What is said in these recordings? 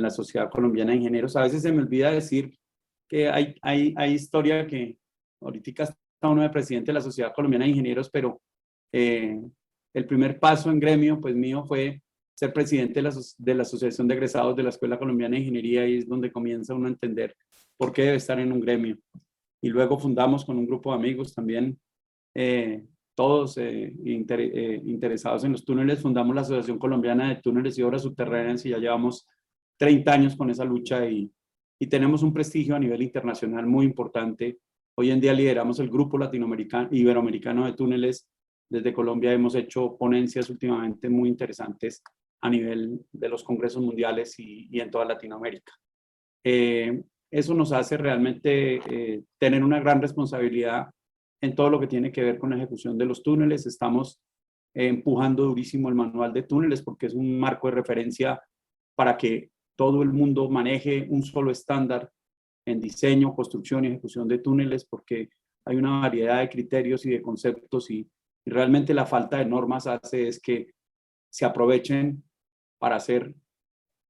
la Sociedad Colombiana de Ingenieros. A veces se me olvida decir que hay historia que ahorita está uno de presidente de la Sociedad Colombiana de Ingenieros, pero el primer paso en gremio, pues mío, fue ser presidente de la Asociación de Egresados de la Escuela Colombiana de Ingeniería, y es donde comienza uno a entender por qué debe estar en un gremio. Y luego fundamos con un grupo de amigos también, todos interesados en los túneles, fundamos la Asociación Colombiana de Túneles y Obras Subterráneas, y ya llevamos 30 años con esa lucha, y tenemos un prestigio a nivel internacional muy importante. Hoy en día lideramos el grupo iberoamericano de túneles. Desde Colombia hemos hecho ponencias últimamente muy interesantes a nivel de los congresos mundiales y en toda Latinoamérica. Eso nos hace realmente tener una gran responsabilidad en todo lo que tiene que ver con la ejecución de los túneles. Estamos empujando durísimo el manual de túneles, porque es un marco de referencia para que todo el mundo maneje un solo estándar en diseño, construcción y ejecución de túneles, porque hay una variedad de criterios y de conceptos, y realmente la falta de normas hace es que se aprovechen para hacer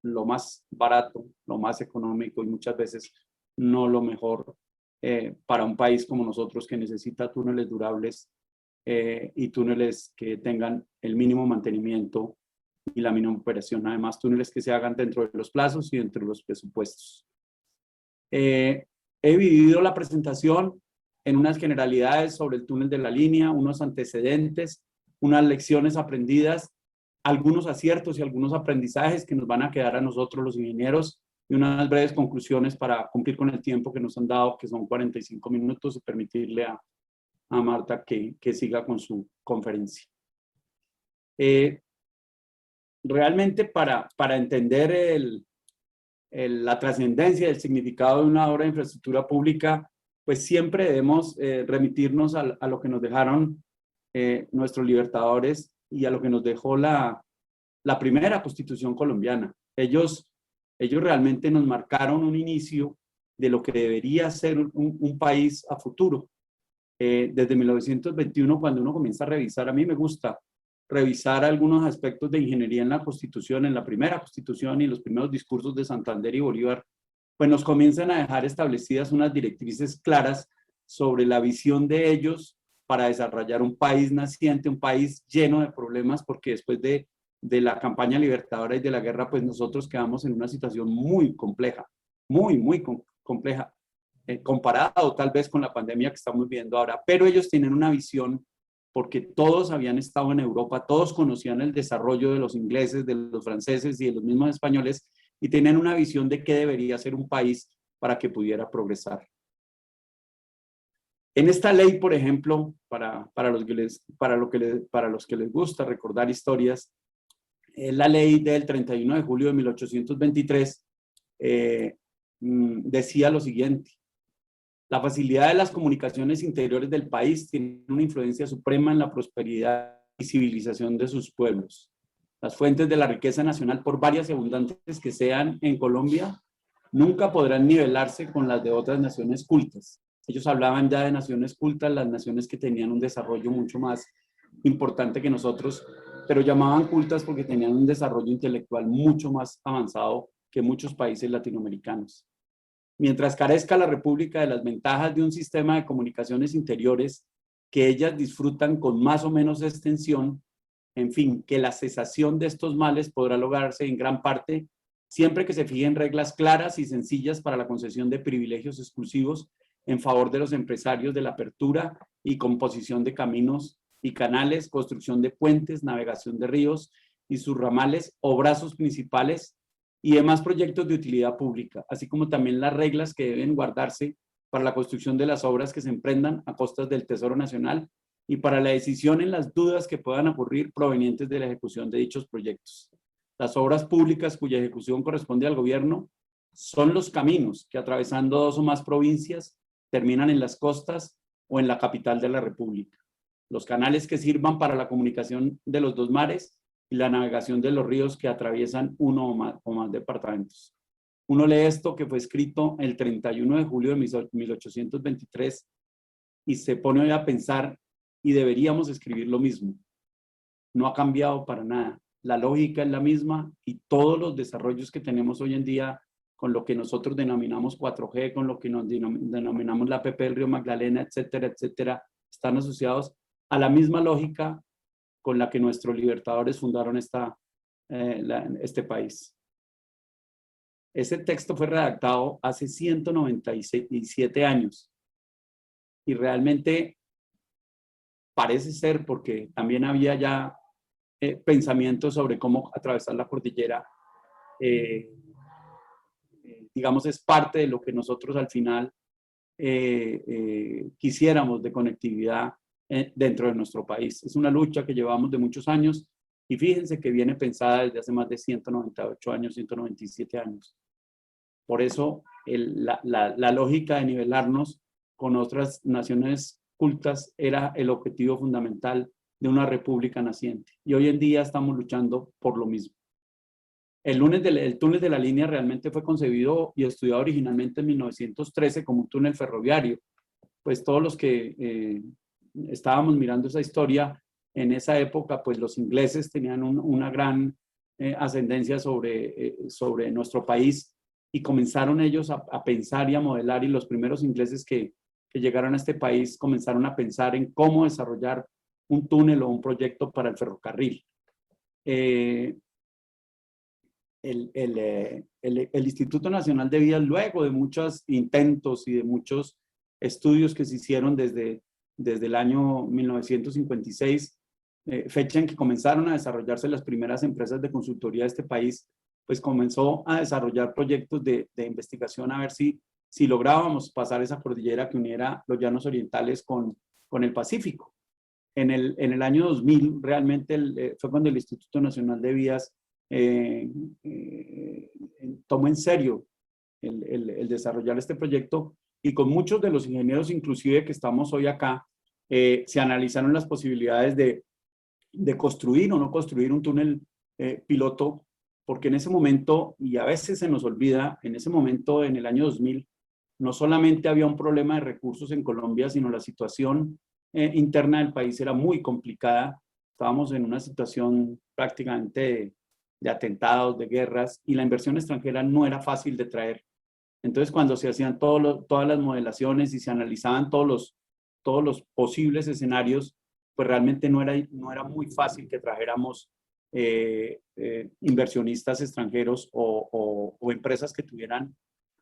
lo más barato, lo más económico, y muchas veces no lo mejor para un país como nosotros, que necesita túneles durables y túneles que tengan el mínimo mantenimiento y la mínima operación. Además, túneles que se hagan dentro de los plazos y dentro de los presupuestos. He dividido la presentación en unas generalidades sobre el túnel de la línea, unos antecedentes, unas lecciones aprendidas, algunos aciertos y algunos aprendizajes que nos van a quedar a nosotros los ingenieros, y unas breves conclusiones para cumplir con el tiempo que nos han dado, que son 45 minutos, y permitirle a Marta que siga con su conferencia. Realmente para entender la trascendencia, el significado de una obra de infraestructura pública, pues siempre debemos remitirnos a lo que nos dejaron nuestros libertadores y a lo que nos dejó la primera Constitución colombiana. Ellos realmente nos marcaron un inicio de lo que debería ser un país a futuro. Desde 1921, cuando uno comienza a revisar, a mí me gusta revisar algunos aspectos de ingeniería en la Constitución, en la primera Constitución y los primeros discursos de Santander y Bolívar, pues nos comienzan a dejar establecidas unas directrices claras sobre la visión de ellos para desarrollar un país naciente, un país lleno de problemas, porque después de la campaña libertadora y de la guerra, pues nosotros quedamos en una situación muy compleja, muy compleja, comparado tal vez con la pandemia que estamos viviendo ahora. Pero ellos tienen una visión, porque todos habían estado en Europa, todos conocían el desarrollo de los ingleses, de los franceses y de los mismos españoles, y tenían una visión de qué debería ser un país para que pudiera progresar. En esta ley, por ejemplo, para los que les gusta recordar historias, la ley del 31 de julio de 1823 decía lo siguiente: la facilidad de las comunicaciones interiores del país tiene una influencia suprema en la prosperidad y civilización de sus pueblos. Las fuentes de la riqueza nacional, por varias y abundantes que sean en Colombia, nunca podrán nivelarse con las de otras naciones cultas. Ellos hablaban ya de naciones cultas, las naciones que tenían un desarrollo mucho más importante que nosotros, pero llamaban cultas porque tenían un desarrollo intelectual mucho más avanzado que muchos países latinoamericanos. Mientras carezca la República de las ventajas de un sistema de comunicaciones interiores que ellas disfrutan con más o menos extensión, en fin, que la cesación de estos males podrá lograrse en gran parte siempre que se fijen reglas claras y sencillas para la concesión de privilegios exclusivos en favor de los empresarios de la apertura y composición de caminos y canales, construcción de puentes, navegación de ríos y sus ramales o brazos principales y demás proyectos de utilidad pública, así como también las reglas que deben guardarse para la construcción de las obras que se emprendan a costas del Tesoro Nacional y para la decisión en las dudas que puedan ocurrir provenientes de la ejecución de dichos proyectos. Las obras públicas cuya ejecución corresponde al gobierno son los caminos que, atravesando dos o más provincias, terminan en las costas o en la capital de la República. Los canales que sirvan para la comunicación de los dos mares y la navegación de los ríos que atraviesan uno o más departamentos. Uno lee esto, que fue escrito el 31 de julio de 1823, y se pone hoy a pensar, y deberíamos escribir lo mismo. No ha cambiado para nada. la lógica es la misma y todos los desarrollos que tenemos hoy en día con lo que nosotros denominamos 4G, con lo que nos denominamos la APP del Río Magdalena, etcétera, etcétera, están asociados a la misma lógica con la que nuestros libertadores fundaron este país. Ese texto fue redactado hace 197 años y realmente parece ser, porque también había ya pensamientos sobre cómo atravesar la cordillera, digamos, es parte de lo que nosotros al final quisiéramos de conectividad dentro de nuestro país. Es una lucha que llevamos de muchos años y fíjense que viene pensada desde hace más de 198 años, 197 años. Por eso la lógica de nivelarnos con otras naciones cultas era el objetivo fundamental de una república naciente. Y hoy en día estamos luchando por lo mismo. El túnel de la línea realmente fue concebido y estudiado originalmente en 1913 como un túnel ferroviario. Pues todos los que estábamos mirando esa historia, en esa época, pues los ingleses tenían una gran ascendencia sobre nuestro país y comenzaron ellos a pensar y a modelar, y los primeros ingleses que llegaron a este país comenzaron a pensar en cómo desarrollar un túnel o un proyecto para el ferrocarril. El Instituto Nacional de Vías, luego de muchos intentos y de muchos estudios que se hicieron desde el año 1956, fecha en que comenzaron a desarrollarse las primeras empresas de consultoría de este país, pues comenzó a desarrollar proyectos de investigación a ver si lográbamos pasar esa cordillera que uniera los llanos orientales con el Pacífico. En el año 2000 realmente fue cuando el Instituto Nacional de Vías tomó en serio el desarrollar este proyecto, y con muchos de los ingenieros inclusive que estamos hoy acá, se analizaron las posibilidades de construir o no construir un túnel piloto, porque en ese momento, y a veces se nos olvida, en ese momento, en el año 2000, no solamente había un problema de recursos en Colombia, sino la situación interna del país era muy complicada. Estábamos en una situación prácticamente de atentados, de guerras, y la inversión extranjera no era fácil de traer. Entonces, cuando se hacían todas las modelaciones y se analizaban todos los posibles escenarios, pues realmente no era muy fácil que trajéramos inversionistas extranjeros o empresas que tuvieran,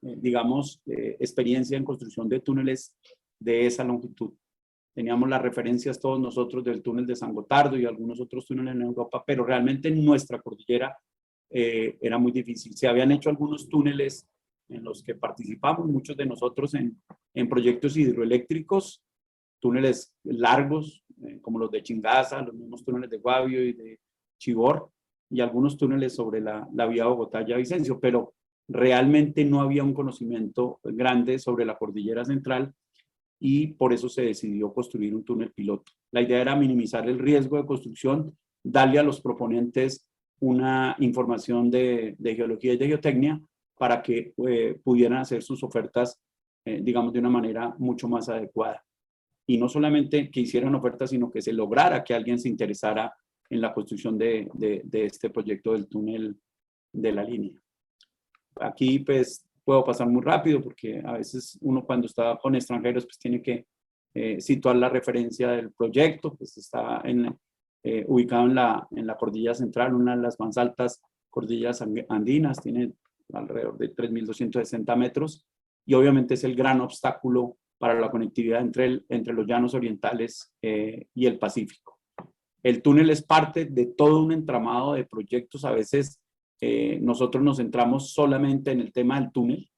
digamos, experiencia en construcción de túneles de esa longitud. Teníamos las referencias todos nosotros del túnel de San Gotardo y algunos otros túneles en Europa, pero realmente en nuestra cordillera era muy difícil. Se habían hecho algunos túneles en los que participamos, muchos de nosotros en proyectos hidroeléctricos, túneles largos, como los de Chingaza, los mismos túneles de Guavio y de Chivor, y algunos túneles sobre la vía Bogotá-Villavicencio, pero realmente no había un conocimiento grande sobre la cordillera central, y por eso se decidió construir un túnel piloto. La idea era minimizar el riesgo de construcción, darle a los proponentes una información de geología y de geotecnia para que pudieran hacer sus ofertas, digamos, de una manera mucho más adecuada. Y no solamente que hicieran ofertas, sino que se lograra que alguien se interesara en la construcción de este proyecto del túnel de la línea. Aquí, pues, puedo pasar muy rápido porque a veces uno cuando está con extranjeros pues tiene que situar la referencia del proyecto. Pues está ubicado en la cordillera central, una de las más altas cordilleras andinas, tiene alrededor de 3.260 metros, y obviamente es el gran obstáculo para la conectividad entre los llanos orientales y el Pacífico. El túnel es parte de todo un entramado de proyectos. A veces nosotros nos centramos solamente en el tema del túnel,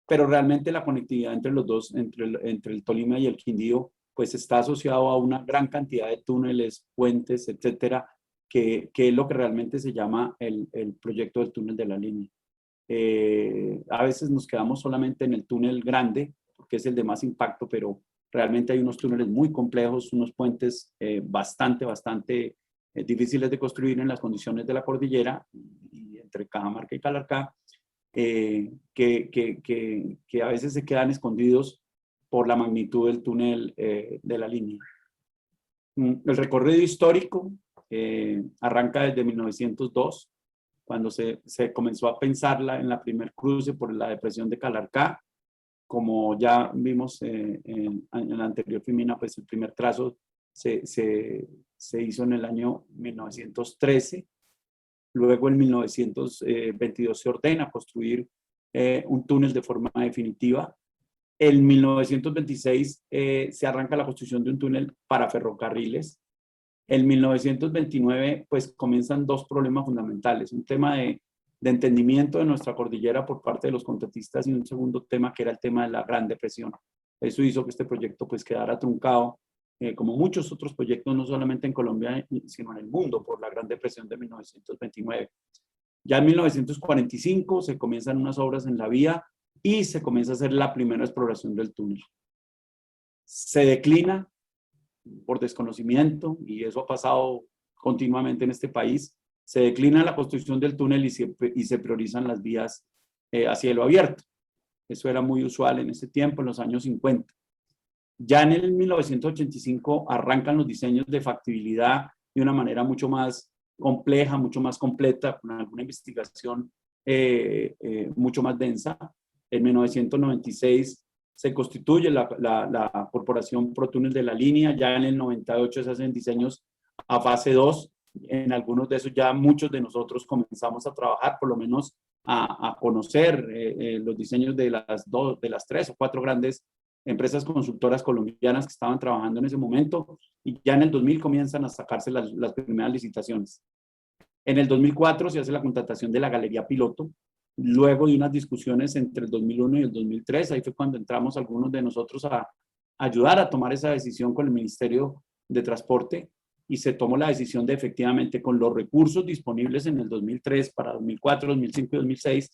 pero realmente la conectividad entre los dos, entre el Tolima y el Quindío, pues está asociado a una gran cantidad de túneles, puentes, etcétera, que es lo que realmente se llama el proyecto del túnel de la línea. A veces nos quedamos solamente en el túnel grande, porque es el de más impacto, pero realmente hay unos túneles muy complejos, unos puentes bastante difíciles de construir en las condiciones de la cordillera y entre Cajamarca y Calarcá, que a veces se quedan escondidos por la magnitud del túnel de la línea. El recorrido histórico, arranca desde 1902, cuando se comenzó a pensarla en la primer cruce por la depresión de Calarcá. Como ya vimos en la anterior filmina, pues el primer trazo se hizo en el año 1913. Luego en 1922 se ordena construir un túnel de forma definitiva. En 1926 se arranca la construcción de un túnel para ferrocarriles. En 1929 pues comienzan dos problemas fundamentales, un tema de entendimiento de nuestra cordillera por parte de los contratistas y un segundo tema que era el tema de la Gran Depresión. Eso hizo que este proyecto pues quedara truncado, como muchos otros proyectos, no solamente en Colombia, sino en el mundo, por la Gran Depresión de 1929. Ya en 1945 se comienzan unas obras en la vía y se comienza a hacer la primera exploración del túnel. Se declina por desconocimiento, y eso ha pasado continuamente en este país, se declina la construcción del túnel y se priorizan las vías a cielo abierto. Eso era muy usual en ese tiempo, en los años 50. Ya en el 1985 arrancan los diseños de factibilidad de una manera mucho más compleja, mucho más completa, con alguna investigación mucho más densa. En 1996 se constituye la Corporación ProTúnel de la línea. Ya en el 98 se hacen diseños a fase 2. En algunos de esos ya muchos de nosotros comenzamos a trabajar, por lo menos a conocer los diseños de las 3 o 4 grandes empresas consultoras colombianas que estaban trabajando en ese momento, y ya en el 2000 comienzan a sacarse las primeras licitaciones. En el 2004 se hace la contratación de la galería piloto. Luego de unas discusiones entre el 2001 y el 2003, ahí fue cuando entramos algunos de nosotros a ayudar a tomar esa decisión con el Ministerio de Transporte, y se tomó la decisión de efectivamente, con los recursos disponibles en el 2003 para 2004, 2005 y 2006,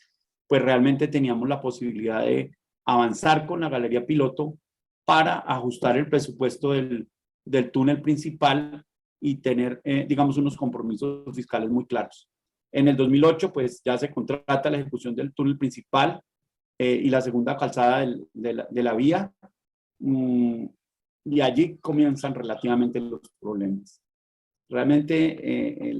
pues realmente teníamos la posibilidad de avanzar con la galería piloto para ajustar el presupuesto del túnel principal y tener, digamos, unos compromisos fiscales muy claros. En el 2008, pues ya se contrata la ejecución del túnel principal y la segunda calzada de la vía, y allí comienzan relativamente los problemas. Realmente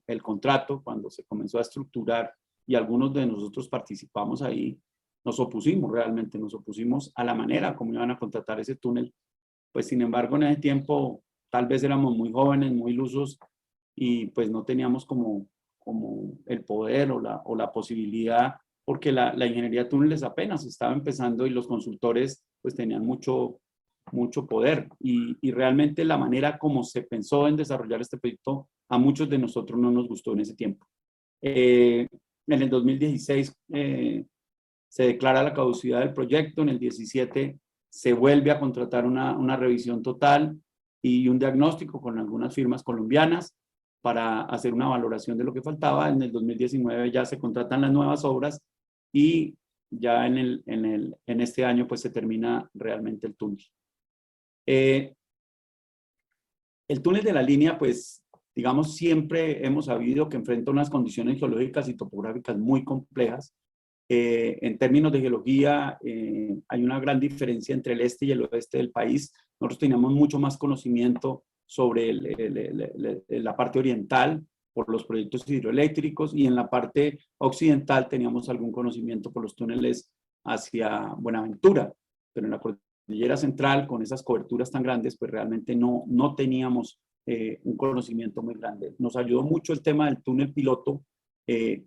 el contrato, cuando se comenzó a estructurar, y algunos de nosotros participamos ahí, nos opusimos a la manera como iban a contratar ese túnel. Pues sin embargo, en ese tiempo tal vez éramos muy jóvenes, muy ilusos, y pues no teníamos como el poder o la posibilidad, porque la ingeniería de túneles apenas estaba empezando y los consultores pues tenían mucho poder, y realmente la manera como se pensó en desarrollar este proyecto a muchos de nosotros no nos gustó en ese tiempo. En el 2016 se declara la caducidad del proyecto. En el 17 se vuelve a contratar una revisión total y un diagnóstico con algunas firmas colombianas para hacer una valoración de lo que faltaba. En el 2019 ya se contratan las nuevas obras, y ya en este año pues se termina realmente el túnel. El túnel de la línea, pues digamos, siempre hemos sabido que enfrenta unas condiciones geológicas y topográficas muy complejas. En términos de geología, hay una gran diferencia entre el este y el oeste del país. Nosotros teníamos mucho más conocimiento sobre la parte oriental por los proyectos hidroeléctricos, y en la parte occidental teníamos algún conocimiento por los túneles hacia Buenaventura, pero en la cordillera central, con esas coberturas tan grandes, pues realmente no teníamos un conocimiento muy grande. Nos ayudó mucho el tema del túnel piloto,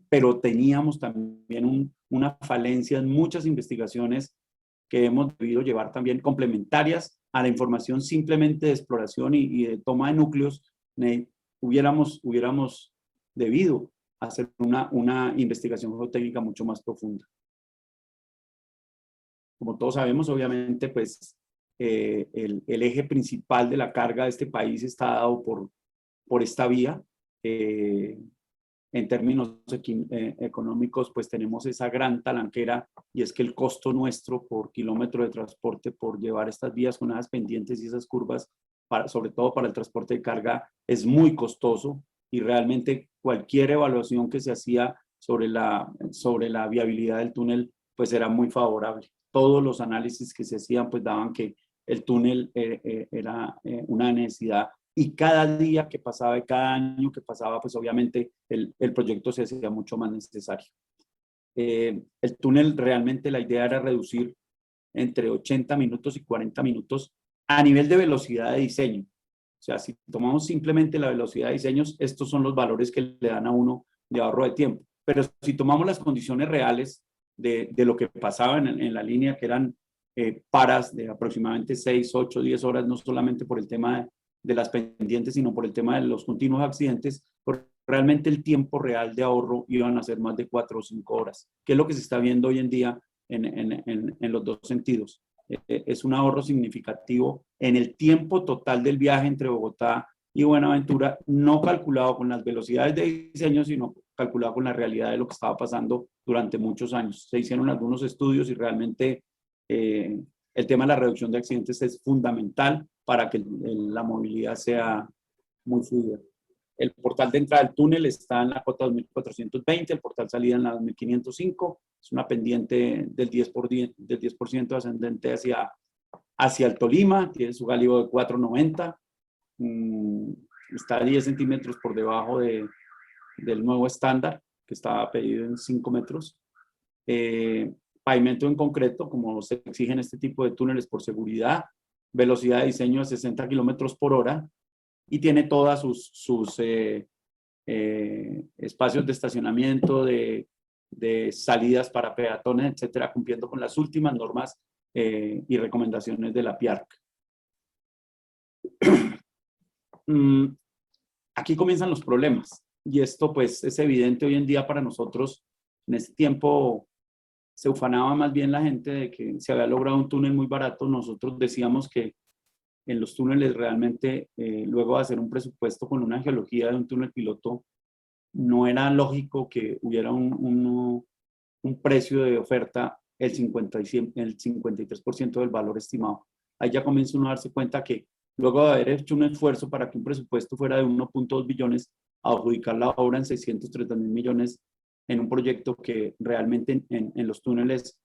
pero teníamos también una falencia en muchas investigaciones que hemos debido llevar también complementarias a la información simplemente de exploración y de toma de núcleos. Hubiéramos debido hacer una investigación geotécnica mucho más profunda. Como todos sabemos, obviamente, pues el eje principal de la carga de este país está dado por esta vía. En términos económicos, pues tenemos esa gran talanquera, y es que el costo nuestro por kilómetro de transporte por llevar estas vías con esas pendientes y esas curvas, sobre todo para el transporte de carga, es muy costoso, y realmente cualquier evaluación que se hacía sobre la viabilidad del túnel pues era muy favorable. Todos los análisis que se hacían pues daban que el túnel era una necesidad y cada día que pasaba y cada año que pasaba, pues obviamente el proyecto se hacía mucho más necesario. El túnel realmente la idea era reducir entre 80 minutos y 40 minutos a nivel de velocidad de diseño. O sea, si tomamos simplemente la velocidad de diseños, estos son los valores que le dan a uno de ahorro de tiempo. Pero si tomamos las condiciones reales de lo que pasaba en la línea, que eran paras de aproximadamente 6, 8, 10 horas, no solamente por el tema de las pendientes, sino por el tema de los continuos accidentes, realmente el tiempo real de ahorro iban a ser más de 4 o 5 horas, que es lo que se está viendo hoy en día en los dos sentidos. Es un ahorro significativo en el tiempo total del viaje entre Bogotá y Buenaventura, no calculado con las velocidades de diseño, sino calculado con la realidad de lo que estaba pasando durante muchos años. Se hicieron algunos estudios y realmente el tema de la reducción de accidentes es fundamental para que la movilidad sea muy fluida. El portal de entrada del túnel está en la cota 2420, el portal salida en la 2505, es una pendiente del 10% ascendente hacia el Tolima, tiene su gálibo de 490, está a 10 centímetros por debajo del nuevo estándar, que estaba pedido en 5 metros. Pavimento en concreto, como se exigen este tipo de túneles por seguridad, velocidad de diseño de 60 kilómetros por hora, y tiene todas sus espacios de estacionamiento, de salidas para peatones, etcétera, cumpliendo con las últimas normas y recomendaciones de la PIARC. Aquí comienzan los problemas, y esto pues es evidente hoy en día para nosotros. En ese tiempo se ufanaba más bien la gente de que se había logrado un túnel muy barato. Nosotros decíamos que en los túneles realmente, luego de hacer un presupuesto con una geología de un túnel piloto, no era lógico que hubiera un precio de oferta el 53% del valor estimado. Ahí ya comienza uno a darse cuenta que luego de haber hecho un esfuerzo para que un presupuesto fuera de 1.2 billones, a adjudicar la obra en 630.000 millones en un proyecto que realmente en los túneles,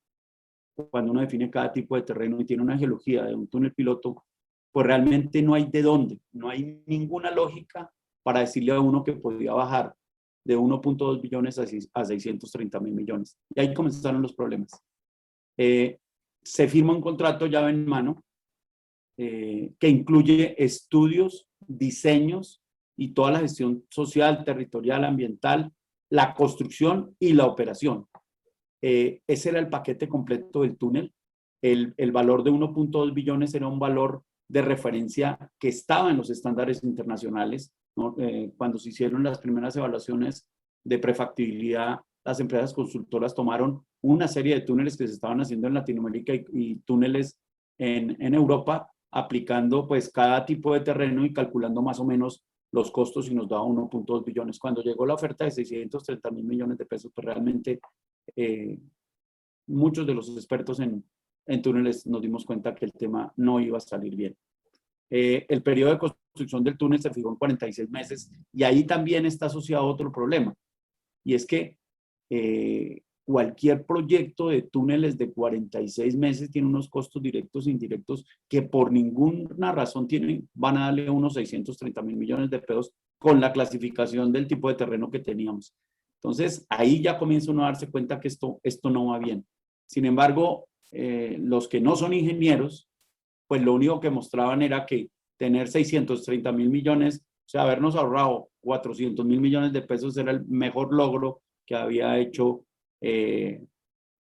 cuando uno define cada tipo de terreno y tiene una geología de un túnel piloto, pues realmente no hay de dónde, no hay ninguna lógica para decirle a uno que podía bajar de 1.2 billones a 630.000 millones. Y ahí comenzaron los problemas. Se firma un contrato llave en mano que incluye estudios, diseños y toda la gestión social, territorial, ambiental, la construcción y la operación. Ese era el paquete completo del túnel. El valor de 1.2 billones era un valor de referencia que estaba en los estándares internacionales, ¿no? Cuando se hicieron las primeras evaluaciones de prefactibilidad, las empresas consultoras tomaron una serie de túneles que se estaban haciendo en Latinoamérica y túneles en Europa, aplicando pues cada tipo de terreno y calculando más o menos los costos, y nos daba 1.2 billones. Cuando llegó la oferta de 630.000 millones de pesos, pues realmente muchos de los expertos en túneles nos dimos cuenta que el tema no iba a salir bien. El periodo de construcción del túnel se fijó en 46 meses, y ahí también está asociado otro problema, y es que cualquier proyecto de túneles de 46 meses tiene unos costos directos e indirectos que por ninguna razón van a darle unos 630.000 millones de pesos con la clasificación del tipo de terreno que teníamos. Entonces, ahí ya comienza uno a darse cuenta que esto no va bien. Sin embargo, los que no son ingenieros, pues lo único que mostraban era que tener 630.000 millones, o sea, habernos ahorrado 400.000 millones de pesos, era el mejor logro que había hecho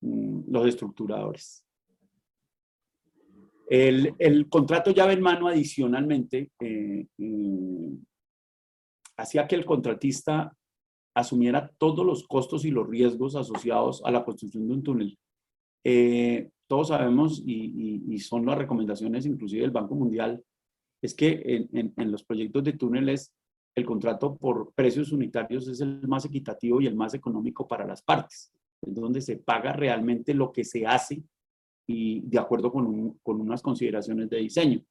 los estructuradores. El contrato llave en mano adicionalmente hacía que el contratista asumiera todos los costos y los riesgos asociados a la construcción de un túnel. Todos sabemos, y son las recomendaciones inclusive del Banco Mundial, es que en los proyectos de túneles el contrato por precios unitarios es el más equitativo y el más económico para las partes. Es donde se paga realmente lo que se hace y de acuerdo con unas consideraciones de diseño.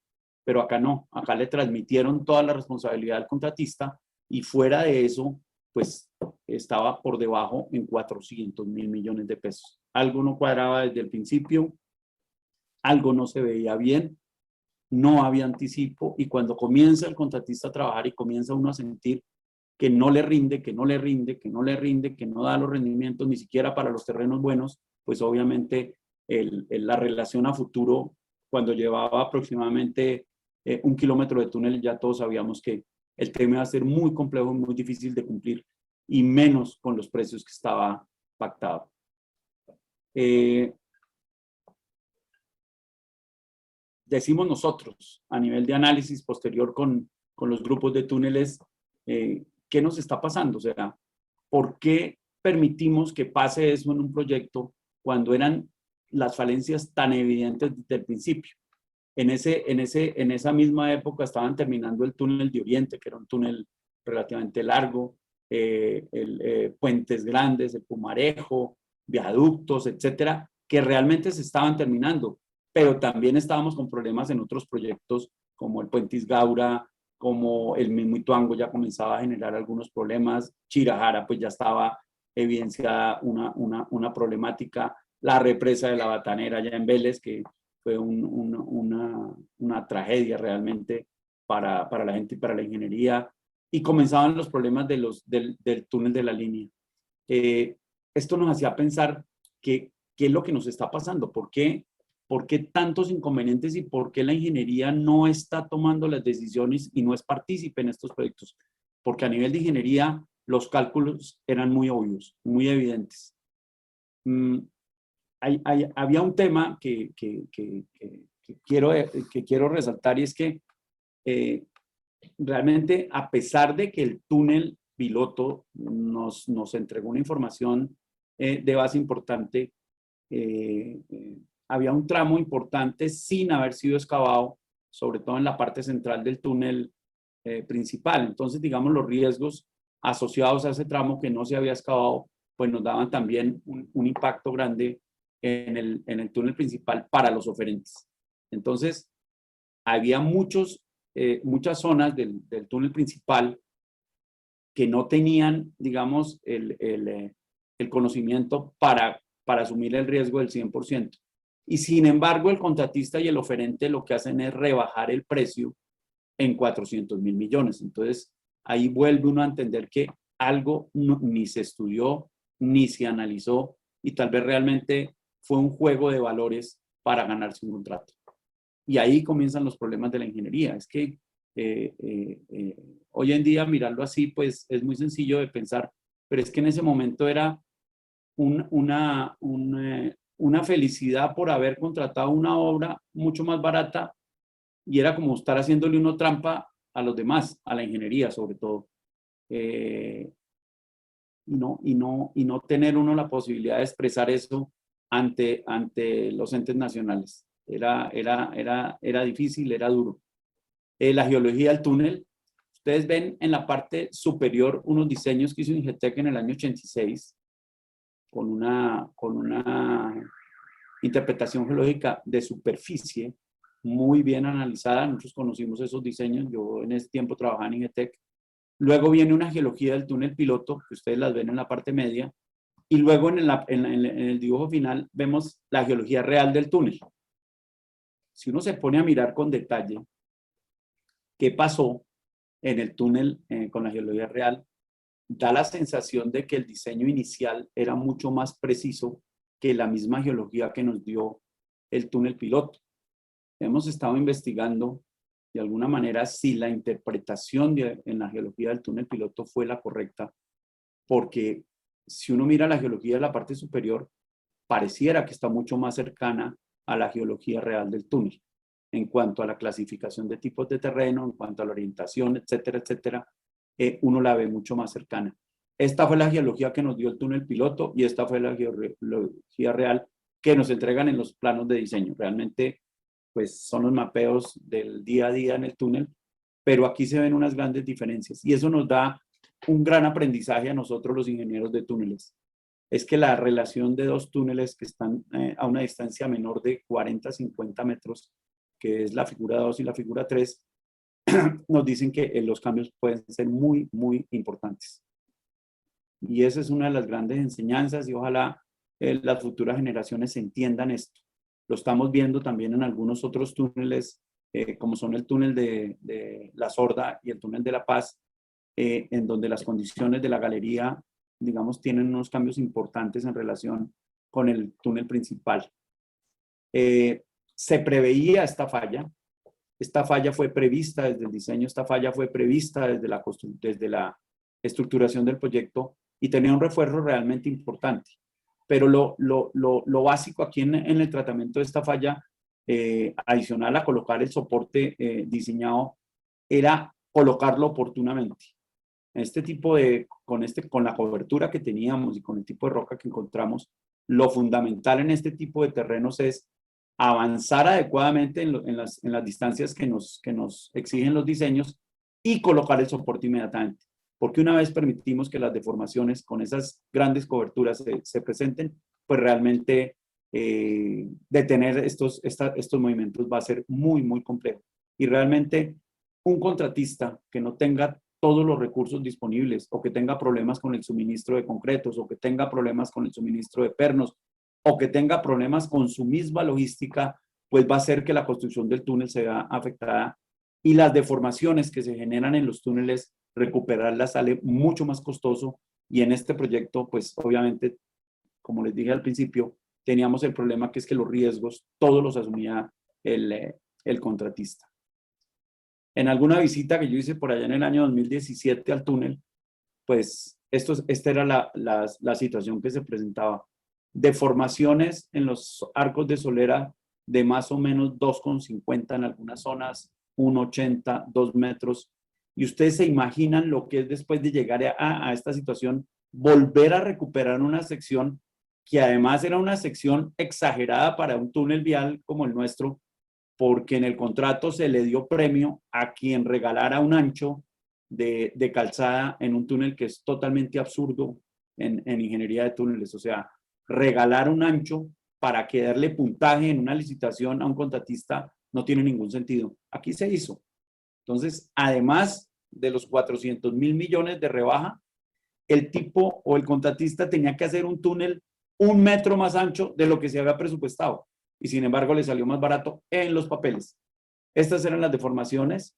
Pero acá no, acá le transmitieron toda la responsabilidad al contratista, y fuera de eso, pues estaba por debajo en 400.000 millones de pesos. Algo no cuadraba desde el principio, algo no se veía bien, no había anticipo, y cuando comienza el contratista a trabajar y comienza uno a sentir que no le rinde, que no le rinde, que no le rinde, que no da los rendimientos ni siquiera para los terrenos buenos, pues obviamente la relación a futuro, cuando llevaba aproximadamente 1 kilómetro de túnel, ya todos sabíamos que el tema iba a ser muy complejo, muy difícil de cumplir, y menos con los precios que estaba pactado. Decimos nosotros, a nivel de análisis posterior con los grupos de túneles, ¿qué nos está pasando? O sea, ¿por qué permitimos que pase eso en un proyecto cuando eran las falencias tan evidentes desde el principio? En esa misma época estaban terminando el túnel de Oriente, que era un túnel relativamente largo, puentes grandes, el Pumarejo, viaductos, etcétera, que realmente se estaban terminando, pero también estábamos con problemas en otros proyectos como el puente Isgaura, como el mismo Ituango ya comenzaba a generar algunos problemas, Chirajara pues ya estaba evidenciada una problemática, la represa de la Batanera ya en Vélez, que fue una tragedia realmente para la gente y para la ingeniería, y comenzaban los problemas del túnel de la línea. Esto nos hacía pensar qué es lo que nos está pasando, ¿por qué tantos inconvenientes y por qué la ingeniería no está tomando las decisiones y no es partícipe en estos proyectos? Porque a nivel de ingeniería los cálculos eran muy obvios, muy evidentes. Había un tema que quiero resaltar, y es que realmente, a pesar de que el túnel piloto nos entregó una información de base importante, había un tramo importante sin haber sido excavado, sobre todo en la parte central del túnel principal. Entonces, digamos, los riesgos asociados a ese tramo que no se había excavado, pues nos daban también un impacto grande en el túnel principal para los oferentes. Entonces, había muchas zonas del túnel principal que no tenían, digamos, el conocimiento para asumir el riesgo del 100%. Y sin embargo, el contratista y el oferente lo que hacen es rebajar el precio en 400.000 millones. Entonces, ahí vuelve uno a entender que algo ni se estudió, ni se analizó, y tal vez realmente fue un juego de valores para ganarse un contrato. Y ahí comienzan los problemas de la ingeniería. Es que hoy en día mirarlo así, pues es muy sencillo de pensar, pero es que en ese momento era una felicidad por haber contratado una obra mucho más barata, y era como estar haciéndole uno trampa a los demás, a la ingeniería sobre todo. Y no tener uno la posibilidad de expresar eso ante los entes nacionales. Era difícil, era duro. La geología del túnel. Ustedes ven en la parte superior unos diseños que hizo Ingetec en el año 86 con una interpretación geológica de superficie muy bien analizada. Nosotros conocimos esos diseños. Yo en ese tiempo trabajaba en Ingetec. Luego viene una geología del túnel piloto, que ustedes las ven en la parte media. Y luego en el dibujo final vemos la geología real del túnel. Si uno se pone a mirar con detalle qué pasó en el túnel con la geología real, da la sensación de que el diseño inicial era mucho más preciso que la misma geología que nos dio el túnel piloto. Hemos estado investigando de alguna manera si la interpretación en la geología del túnel piloto fue la correcta, porque si uno mira la geología de la parte superior, pareciera que está mucho más cercana a la geología real del túnel, en cuanto a la clasificación de tipos de terreno, en cuanto a la orientación, etcétera, etcétera, uno la ve mucho más cercana. Esta fue la geología que nos dio el túnel piloto, y esta fue la geología real que nos entregan en los planos de diseño. Realmente, pues son los mapeos del día a día en el túnel, pero aquí se ven unas grandes diferencias, y eso nos da un gran aprendizaje a nosotros los ingenieros de túneles. Es que la relación de dos túneles que están a una distancia menor de 40-50 metros, que es la figura 2 y la figura 3, nos dicen que los cambios pueden ser muy, muy importantes. Y esa es una de las grandes enseñanzas, y ojalá las futuras generaciones entiendan esto. Lo estamos viendo también en algunos otros túneles como son el túnel de La Sorda y el túnel de La Paz, en donde las condiciones de la galería, digamos, tienen unos cambios importantes en relación con el túnel principal. Se preveía esta falla fue prevista desde el diseño, esta falla fue prevista desde la estructuración del proyecto y tenía un refuerzo realmente importante. Pero lo básico aquí en el tratamiento de esta falla, adicional a colocar el soporte diseñado, era colocarlo oportunamente. Con la cobertura que teníamos y con el tipo de roca que encontramos, lo fundamental en este tipo de terrenos es avanzar adecuadamente en las distancias que nos exigen los diseños y colocar el soporte inmediatamente. Porque una vez permitimos que las deformaciones con esas grandes coberturas se presenten, pues realmente detener estos movimientos va a ser muy, muy complejo. Y realmente un contratista que no tenga todos los recursos disponibles o que tenga problemas con el suministro de concretos o que tenga problemas con el suministro de pernos o que tenga problemas con su misma logística, pues va a hacer que la construcción del túnel se vea afectada y las deformaciones que se generan en los túneles, recuperarlas sale mucho más costoso y en este proyecto, pues obviamente, como les dije al principio, teníamos el problema que es que los riesgos todos los asumía el contratista. En alguna visita que yo hice por allá en el año 2017 al túnel, pues esta era la situación que se presentaba. Deformaciones en los arcos de solera de más o menos 2,50 en algunas zonas, 1,80, 2 metros. Y ustedes se imaginan lo que es después de llegar a esta situación, volver a recuperar una sección que además era una sección exagerada para un túnel vial como el nuestro, porque en el contrato se le dio premio a quien regalara un ancho de calzada en un túnel que es totalmente absurdo en ingeniería de túneles. O sea, regalar un ancho para que darle puntaje en una licitación a un contratista no tiene ningún sentido. Aquí se hizo. Entonces, además de los 400.000 millones de rebaja, el tipo o el contratista tenía que hacer un túnel 1 metro más ancho de lo que se había presupuestado. Y sin embargo, le salió más barato en los papeles. Estas eran las deformaciones.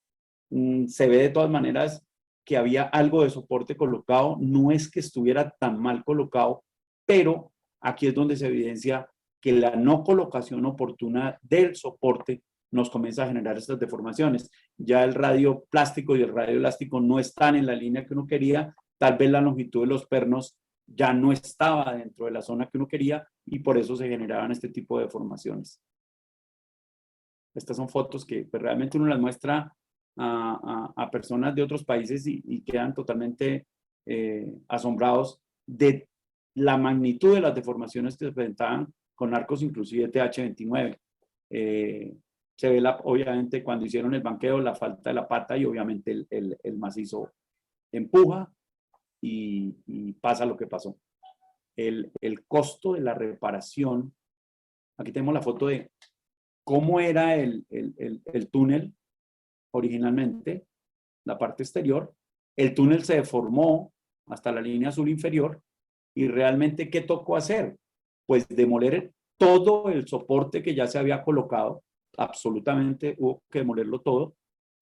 Se ve de todas maneras que había algo de soporte colocado. No es que estuviera tan mal colocado, pero aquí es donde se evidencia que la no colocación oportuna del soporte nos comienza a generar estas deformaciones. Ya el radio plástico y el radio elástico no están en la línea que uno quería. Tal vez la longitud de los pernos ya no estaba dentro de la zona que uno quería y por eso se generaban este tipo de deformaciones. Estas son fotos que pues, realmente uno las muestra a personas de otros países y quedan totalmente asombrados de la magnitud de las deformaciones que se presentaban con arcos inclusive TH29. Se ve obviamente cuando hicieron el banqueo la falta de la pata y obviamente el macizo empuja y pasa lo que pasó. El costo de la reparación, aquí tenemos la foto de cómo era el túnel originalmente, la parte exterior. El túnel se deformó hasta la línea azul inferior y realmente, ¿qué tocó hacer? Pues demoler todo el soporte que ya se había colocado, absolutamente hubo que demolerlo todo,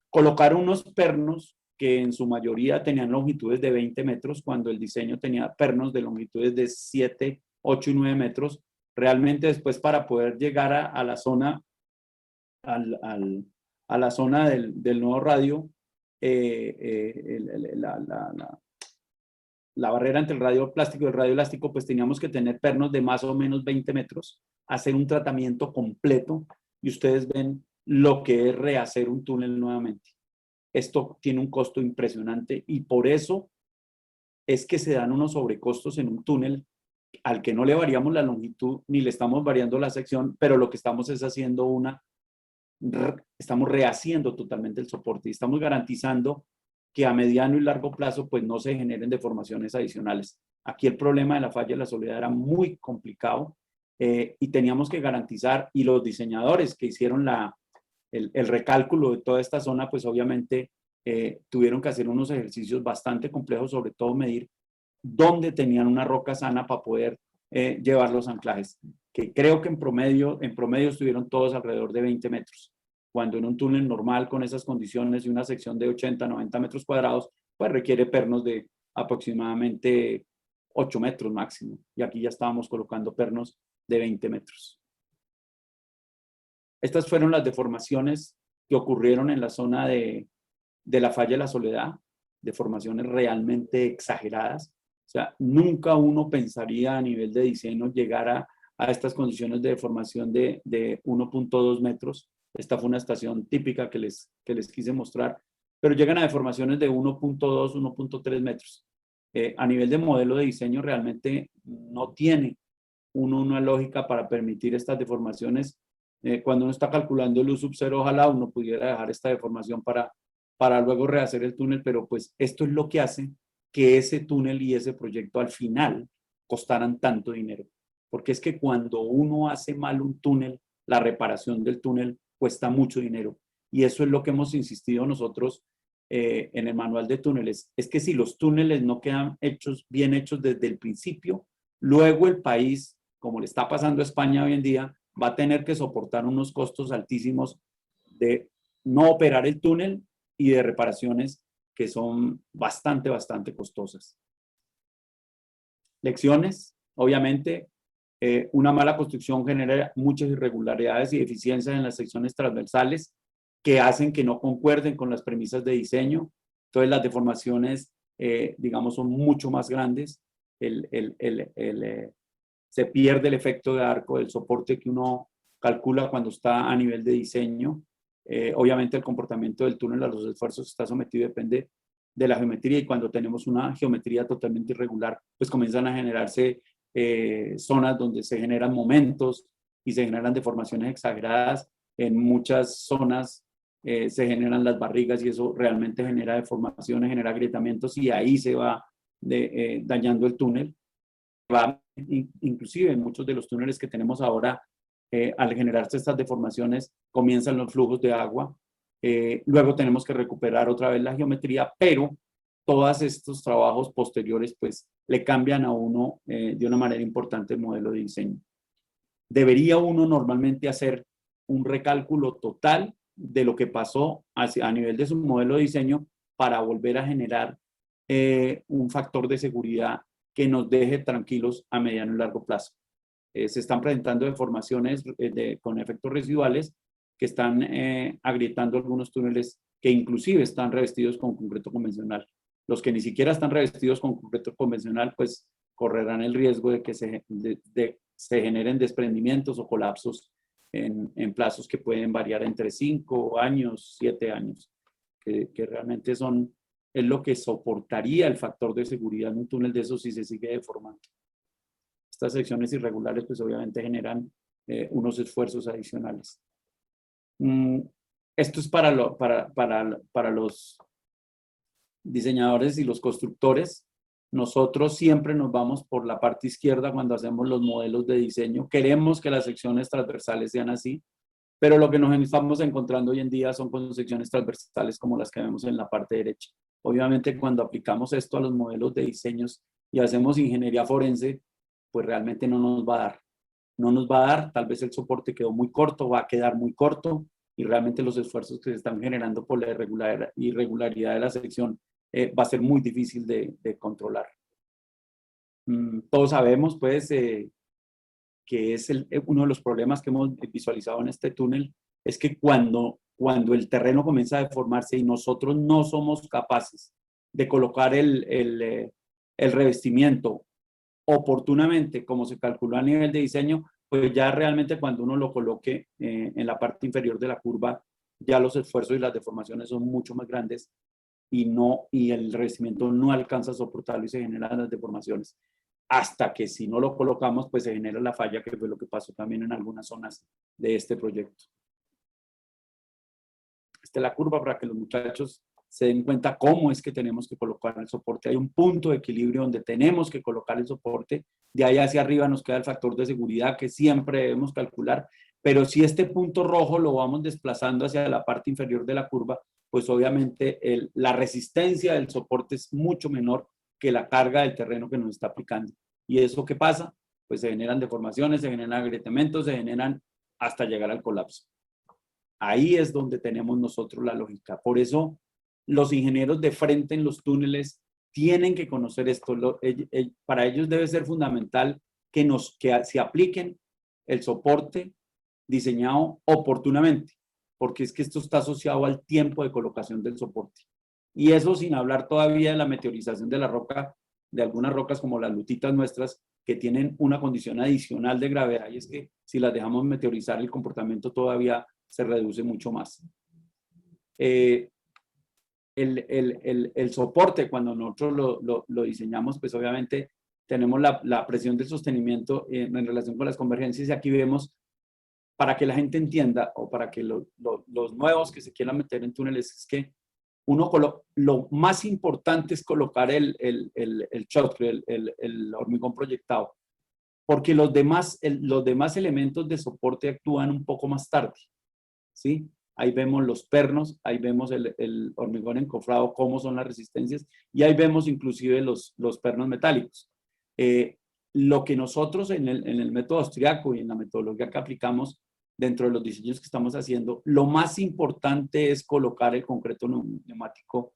colocar unos pernos que en su mayoría tenían longitudes de 20 metros, cuando el diseño tenía pernos de longitudes de 7, 8 y 9 metros. Realmente después para poder llegar a la zona, a la zona del nuevo radio, la barrera entre el radio plástico y el radio elástico, pues teníamos que tener pernos de más o menos 20 metros, hacer un tratamiento completo y ustedes ven lo que es rehacer un túnel nuevamente. Esto tiene un costo impresionante y por eso es que se dan unos sobrecostos en un túnel al que no le variamos la longitud ni le estamos variando la sección, pero lo que estamos es haciendo estamos rehaciendo totalmente el soporte y estamos garantizando que a mediano y largo plazo pues no se generen deformaciones adicionales. Aquí el problema de la falla de la soledad era muy complicado y teníamos que garantizar, y los diseñadores que hicieron el recálculo de toda esta zona, pues obviamente tuvieron que hacer unos ejercicios bastante complejos, sobre todo medir dónde tenían una roca sana para poder llevar los anclajes, que creo que en promedio estuvieron todos alrededor de 20 metros. cuando en un túnel normal con esas condiciones y una sección de 80, 90 metros cuadrados, pues requiere pernos de aproximadamente 8 metros máximo. Y aquí ya estábamos colocando pernos de 20 metros. Estas fueron las deformaciones que ocurrieron en la zona de la Falla de la Soledad, deformaciones realmente exageradas. O sea, nunca uno pensaría a nivel de diseño llegar a estas condiciones de deformación de 1.2 metros. Esta fue una estación típica que les quise mostrar, pero llegan a deformaciones de 1.2, 1.3 metros. A nivel de modelo de diseño realmente no tiene una lógica para permitir estas deformaciones. Cuando uno está calculando luz sub cero, ojalá uno pudiera dejar esta deformación para luego rehacer el túnel, pero pues esto es lo que hace que ese túnel y ese proyecto al final costaran tanto dinero. Porque es que cuando uno hace mal un túnel, la reparación del túnel cuesta mucho dinero. Y eso es lo que hemos insistido nosotros en el manual de túneles. Es que si los túneles no quedan bien hechos desde el principio, luego el país, como le está pasando a España hoy en día, va a tener que soportar unos costos altísimos de no operar el túnel y de reparaciones que son bastante costosas. Lecciones, obviamente, una mala construcción genera muchas irregularidades y deficiencias en las secciones transversales que hacen que no concuerden con las premisas de diseño. Entonces las deformaciones, digamos, son mucho más grandes. Se pierde el efecto de arco del soporte que uno calcula cuando está a nivel de diseño. Obviamente el comportamiento del túnel a los esfuerzos que está sometido depende de la geometría, y cuando tenemos una geometría totalmente irregular, pues comienzan a generarse zonas donde se generan momentos y se generan deformaciones exageradas. En muchas zonas se generan las barrigas y eso realmente genera deformaciones, genera agrietamientos, y ahí se va dañando el túnel. Inclusive en muchos de los túneles que tenemos ahora, al generarse estas deformaciones, comienzan los flujos de agua. Luego tenemos que recuperar otra vez la geometría, pero todos estos trabajos posteriores pues le cambian a uno de una manera importante el modelo de diseño. Debería uno normalmente hacer un recálculo total de lo que pasó a nivel de su modelo de diseño para volver a generar un factor de seguridad que nos deje tranquilos a mediano y largo plazo. Se están presentando deformaciones con efectos residuales que están agrietando algunos túneles que inclusive están revestidos con concreto convencional. Los que ni siquiera están revestidos con concreto convencional, pues correrán el riesgo de que se generen desprendimientos o colapsos en plazos que pueden variar entre 5 años, 7 años, que realmente es lo que soportaría el factor de seguridad en un túnel de esos si se sigue deformando. Estas secciones irregulares pues obviamente generan unos esfuerzos adicionales. Esto es para los diseñadores y los constructores. Nosotros siempre nos vamos por la parte izquierda cuando hacemos los modelos de diseño. Queremos que las secciones transversales sean así, pero lo que nos estamos encontrando hoy en día son con secciones transversales como las que vemos en la parte derecha. Obviamente cuando aplicamos esto a los modelos de diseños y hacemos ingeniería forense, pues realmente no nos va a dar. No nos va a dar, tal vez el soporte quedó muy corto, va a quedar muy corto, y realmente los esfuerzos que se están generando por la irregularidad de la sección va a ser muy difícil de controlar. Todos sabemos pues que es uno de los problemas que hemos visualizado en este túnel, es que cuando el terreno comienza a deformarse y nosotros no somos capaces de colocar el revestimiento oportunamente, como se calculó a nivel de diseño, pues ya realmente cuando uno lo coloque en la parte inferior de la curva, ya los esfuerzos y las deformaciones son mucho más grandes y el revestimiento no alcanza a soportarlo y se generan las deformaciones. Hasta que si no lo colocamos, pues se genera la falla, que fue lo que pasó también en algunas zonas de este proyecto. Esta es la curva para que los muchachos se den cuenta cómo es que tenemos que colocar el soporte. Hay un punto de equilibrio donde tenemos que colocar el soporte. De ahí hacia arriba nos queda el factor de seguridad que siempre debemos calcular. Pero si este punto rojo lo vamos desplazando hacia la parte inferior de la curva, pues obviamente la resistencia del soporte es mucho menor que la carga del terreno que nos está aplicando. ¿Y eso qué pasa? Pues se generan deformaciones, se generan agrietamientos, se generan hasta llegar al colapso. Ahí es donde tenemos nosotros la lógica. Por eso los ingenieros de frente en los túneles tienen que conocer esto. Para ellos debe ser fundamental que se apliquen el soporte diseñado oportunamente, porque es que esto está asociado al tiempo de colocación del soporte. Y eso sin hablar todavía de la meteorización de la roca, de algunas rocas como las lutitas nuestras, que tienen una condición adicional de gravedad, y es que si las dejamos meteorizar, el comportamiento todavía se reduce mucho más. El soporte, cuando nosotros lo diseñamos, pues obviamente tenemos la presión del sostenimiento en relación con las convergencias, y aquí vemos, para que la gente entienda, o para que los nuevos que se quieran meter en túneles, es que lo más importante es colocar el shotcrete, el hormigón proyectado, porque los demás elementos de soporte actúan un poco más tarde, ¿sí? Ahí vemos los pernos, ahí vemos el hormigón encofrado, cómo son las resistencias, y ahí vemos inclusive los pernos metálicos. Lo que nosotros en el método austriaco y en la metodología que aplicamos dentro de los diseños que estamos haciendo, lo más importante es colocar el concreto neumático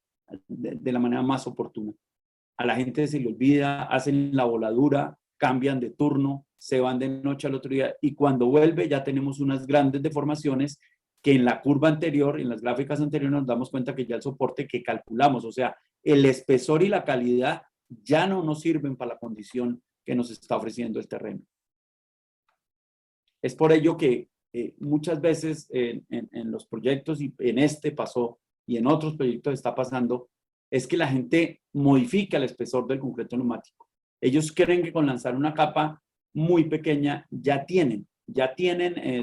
de la manera más oportuna. A la gente se le olvida, hacen la voladura, cambian de turno, se van de noche al otro día, y cuando vuelve ya tenemos unas grandes deformaciones que en la curva anterior, en las gráficas anteriores, nos damos cuenta que ya el soporte que calculamos, o sea, el espesor y la calidad ya no nos sirven para la condición que nos está ofreciendo el terreno. Es por ello que muchas veces en los proyectos, y en este pasó, y en otros proyectos está pasando, es que la gente modifica el espesor del concreto neumático. Ellos creen que con lanzar una capa muy pequeña ya tienen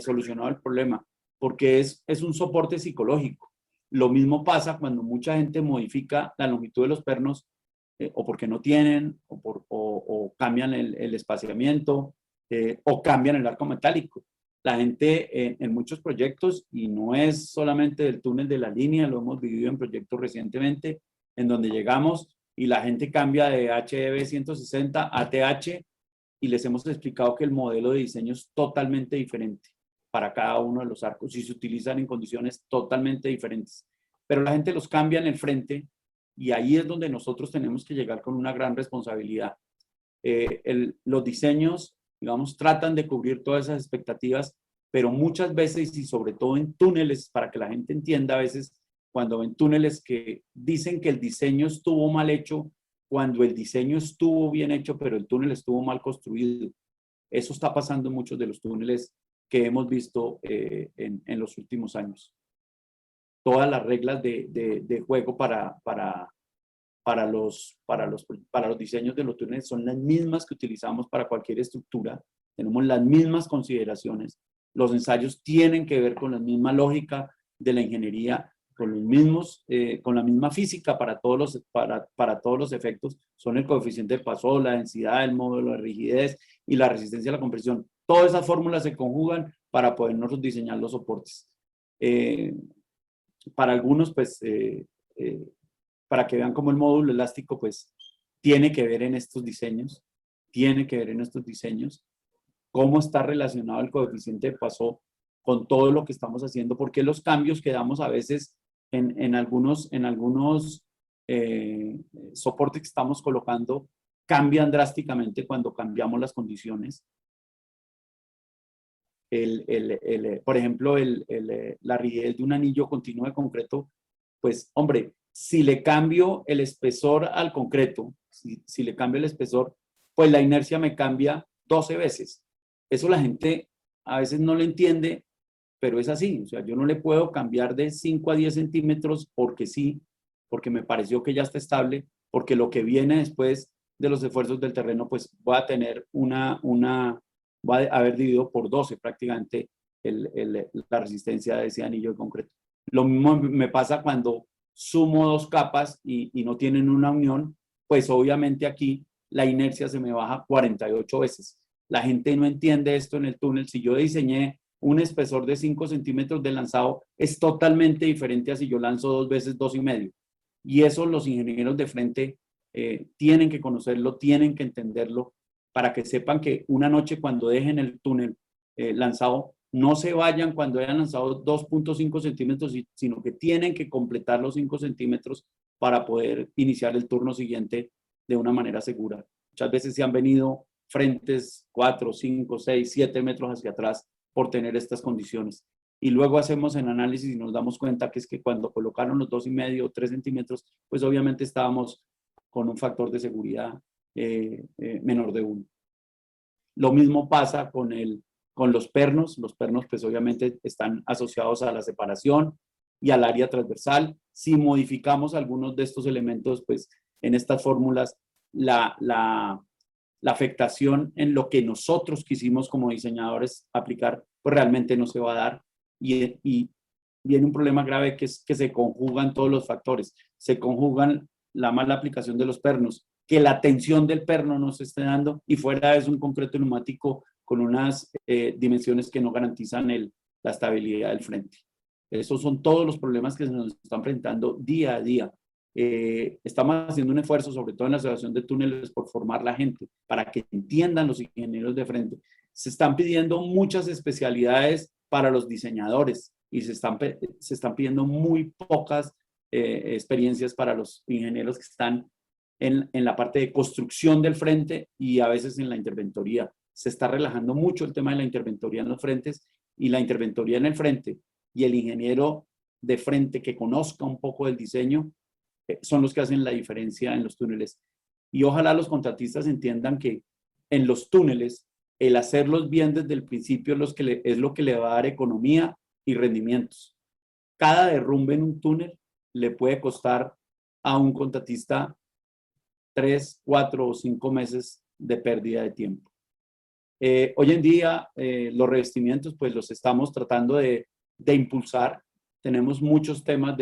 solucionado el problema, porque es un soporte psicológico. Lo mismo pasa cuando mucha gente modifica la longitud de los pernos, o porque no tienen, o cambian el espaciamiento, o cambian el arco metálico. La gente en muchos proyectos, y no es solamente del túnel de la línea, lo hemos vivido en proyectos recientemente, en donde llegamos y la gente cambia de HEB 160 a TH, y les hemos explicado que el modelo de diseño es totalmente diferente para cada uno de los arcos y se utilizan en condiciones totalmente diferentes. Pero la gente los cambia en el frente, y ahí es donde nosotros tenemos que llegar con una gran responsabilidad. Los diseños, digamos, tratan de cubrir todas esas expectativas, pero muchas veces, y sobre todo en túneles, para que la gente entienda, a veces cuando ven túneles que dicen que el diseño estuvo mal hecho, cuando el diseño estuvo bien hecho, pero el túnel estuvo mal construido. Eso está pasando en muchos de los túneles que hemos visto en los últimos años. Todas las reglas de juego para los diseños de los túneles son las mismas que utilizamos para cualquier estructura. Tenemos las mismas consideraciones. Los ensayos tienen que ver con la misma lógica de la ingeniería, con la misma física para todos los efectos. Son el coeficiente de Poisson, la densidad, el módulo de rigidez y la resistencia a la compresión. Todas esas fórmulas se conjugan para poder nosotros diseñar los soportes. Para algunos, pues, para que vean cómo el módulo elástico, pues, tiene que ver en estos diseños, cómo está relacionado el coeficiente de Poisson con todo lo que estamos haciendo, porque los cambios que damos a veces en algunos soportes que estamos colocando cambian drásticamente cuando cambiamos las condiciones. Por ejemplo, la rigidez de un anillo continuo de concreto, pues, hombre, si le cambio el espesor al concreto, si le cambio el espesor, pues la inercia me cambia 12 veces. Eso la gente a veces no lo entiende, pero es así. O sea, yo no le puedo cambiar de 5 a 10 centímetros porque sí, porque me pareció que ya está estable, porque lo que viene después de los esfuerzos del terreno, pues voy a tener va a haber dividido por 12 prácticamente la resistencia de ese anillo de concreto. Lo mismo me pasa cuando sumo dos capas y no tienen una unión, pues obviamente aquí la inercia se me baja 48 veces. La gente no entiende esto en el túnel. Si yo diseñé un espesor de 5 centímetros de lanzado, es totalmente diferente a si yo lanzo 2 veces 2,5. Y eso los ingenieros de frente tienen que conocerlo, tienen que entenderlo, para que sepan que una noche cuando dejen el túnel lanzado, no se vayan cuando hayan lanzado 2.5 centímetros, sino que tienen que completar los 5 centímetros para poder iniciar el turno siguiente de una manera segura. Muchas veces se han venido frentes 4, 5, 6, 7 metros hacia atrás por tener estas condiciones. Y luego hacemos el análisis y nos damos cuenta que es que cuando colocaron los 2,5 o 3 centímetros, pues obviamente estábamos con un factor de seguridad menor de 1. Lo mismo pasa con los pernos. Los pernos pues obviamente están asociados a la separación y al área transversal. Si modificamos algunos de estos elementos, pues en estas fórmulas, la afectación en lo que nosotros quisimos como diseñadores aplicar, pues realmente no se va a dar. Y viene un problema grave que es que se conjugan todos los factores. Se conjugan la mala aplicación de los pernos, que la tensión del perno no se esté dando, y fuera es un concreto neumático con unas dimensiones que no garantizan la estabilidad del frente. Esos son todos los problemas que se nos están enfrentando día a día. Estamos haciendo un esfuerzo, sobre todo en la asociación de túneles, por formar la gente, para que entiendan los ingenieros de frente. Se están pidiendo muchas especialidades para los diseñadores y se están pidiendo muy pocas experiencias para los ingenieros que están en la parte de construcción del frente y a veces en la interventoría. Se está relajando mucho el tema de la interventoría en los frentes, y la interventoría en el frente y el ingeniero de frente que conozca un poco del diseño son los que hacen la diferencia en los túneles. Y ojalá los contratistas entiendan que en los túneles el hacerlos bien desde el principio es lo que le va a dar economía y rendimientos. Cada derrumbe en un túnel le puede costar a un contratista 3, 4 o 5 meses de pérdida de tiempo. Hoy en día los revestimientos pues los estamos tratando de impulsar. Tenemos muchos temas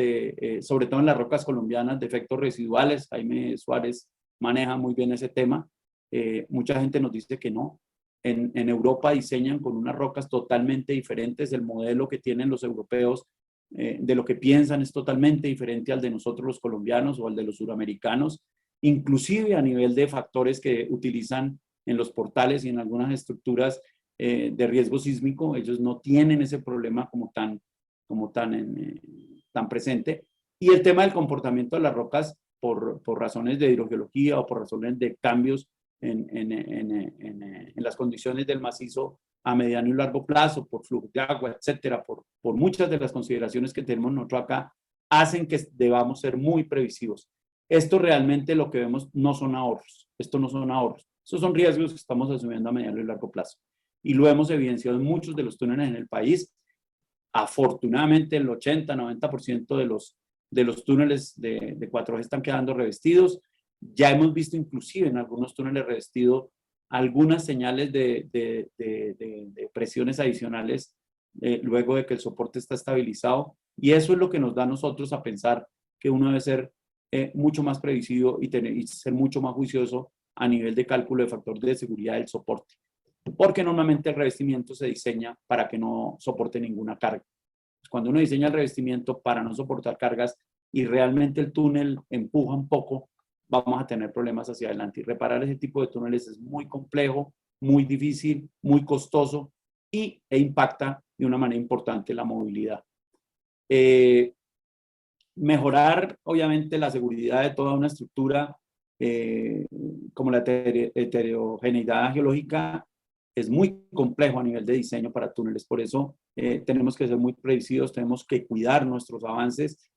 sobre todo en las rocas colombianas, de efectos residuales. Jaime Suárez maneja muy bien ese tema. Mucha gente nos dice que no. En Europa diseñan con unas rocas totalmente diferentes. El modelo que tienen los europeos de lo que piensan es totalmente diferente al de nosotros los colombianos o al de los suramericanos, inclusive a nivel de factores que utilizan en los portales y en algunas estructuras de riesgo sísmico. Ellos no tienen ese problema tan presente. Y el tema del comportamiento de las rocas por razones de hidrogeología o por razones de cambios en las condiciones del macizo a mediano y largo plazo, por flujo de agua, etcétera, por muchas de las consideraciones que tenemos nosotros acá, hacen que debamos ser muy previsivos. Esto realmente lo que vemos no son ahorros. Esto no son ahorros. Estos son riesgos que estamos asumiendo a mediano y largo plazo. Y lo hemos evidenciado en muchos de los túneles en el país. Afortunadamente, el 80-90% de los túneles de 4G están quedando revestidos. Ya hemos visto inclusive en algunos túneles revestidos algunas señales de presiones adicionales luego de que el soporte está estabilizado. Y eso es lo que nos da a nosotros a pensar que uno debe ser mucho más previsivo y ser mucho más juicioso a nivel de cálculo de factor de seguridad del soporte. Porque normalmente el revestimiento se diseña para que no soporte ninguna carga. Cuando uno diseña el revestimiento para no soportar cargas y realmente el túnel empuja un poco, vamos a tener problemas hacia adelante. Y reparar ese tipo de túneles es muy complejo, muy difícil, muy costoso e impacta de una manera importante la movilidad. Mejorar, obviamente, la seguridad de toda una estructura como la heterogeneidad geológica es muy complejo a nivel de diseño para túneles. Por eso tenemos que ser muy previsivos, tenemos que cuidar nuestros avances,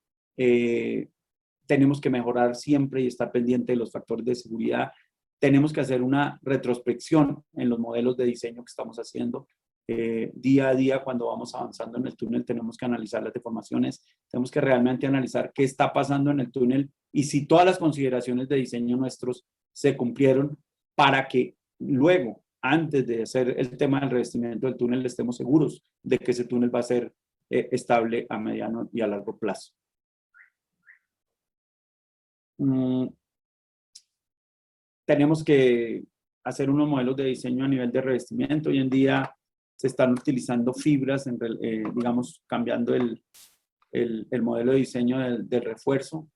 tenemos que mejorar siempre y estar pendiente de los factores de seguridad. Tenemos que hacer una retrospección en los modelos de diseño que estamos haciendo. Día a día, cuando vamos avanzando en el túnel, tenemos que analizar las deformaciones, tenemos que realmente analizar qué está pasando en el túnel y si todas las consideraciones de diseño nuestros se cumplieron, para que luego, antes de hacer el tema del revestimiento del túnel, estemos seguros de que ese túnel va a ser estable a mediano y a largo plazo. Tenemos que hacer unos modelos de diseño a nivel de revestimiento. Hoy en día se están utilizando fibras, digamos, cambiando el modelo de diseño del refuerzo.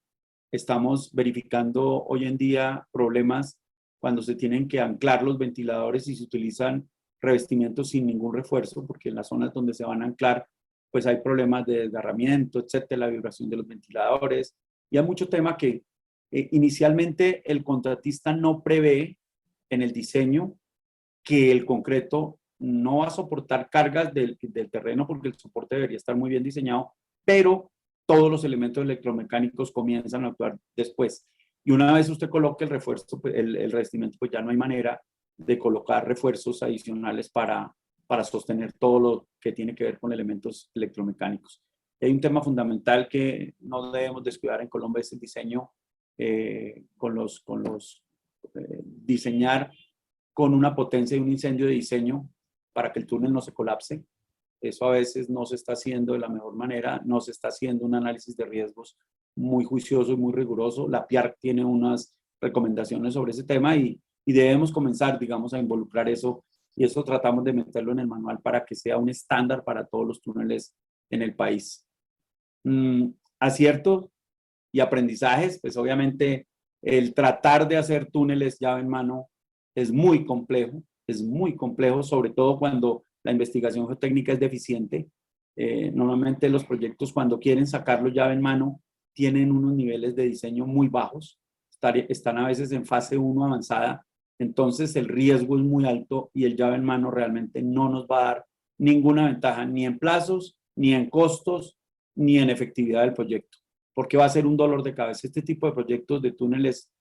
Estamos verificando hoy en día problemas cuando se tienen que anclar los ventiladores y se utilizan revestimientos sin ningún refuerzo, porque en las zonas donde se van a anclar, pues hay problemas de desgarramiento, etcétera, la vibración de los ventiladores, y hay mucho tema que inicialmente el contratista no prevé en el diseño que el concreto no va a soportar cargas del terreno porque el soporte debería estar muy bien diseñado, pero todos los elementos electromecánicos comienzan a actuar después. Y una vez usted coloque el refuerzo, pues, el revestimiento, pues ya no hay manera de colocar refuerzos adicionales para sostener todo lo que tiene que ver con elementos electromecánicos. Hay un tema fundamental que no debemos descuidar en Colombia, es el diseño diseñar con una potencia de un incendio de diseño para que el túnel no se colapse. Eso a veces no se está haciendo de la mejor manera, no se está haciendo un análisis de riesgos muy juicioso y muy riguroso. La PIARC tiene unas recomendaciones sobre ese tema y debemos comenzar, digamos, a involucrar eso, y eso tratamos de meterlo en el manual para que sea un estándar para todos los túneles en el país. Aciertos y aprendizajes, pues obviamente el tratar de hacer túneles llave en mano es muy complejo, sobre todo cuando la investigación geotécnica es deficiente. Normalmente los proyectos, cuando quieren sacarlo llave en mano, tienen unos niveles de diseño muy bajos, están a veces en fase 1 avanzada, entonces el riesgo es muy alto y el llave en mano realmente no nos va a dar ninguna ventaja, ni en plazos, ni en costos, ni en efectividad del proyecto, porque va a ser un dolor de cabeza. Este tipo de proyectos de túneles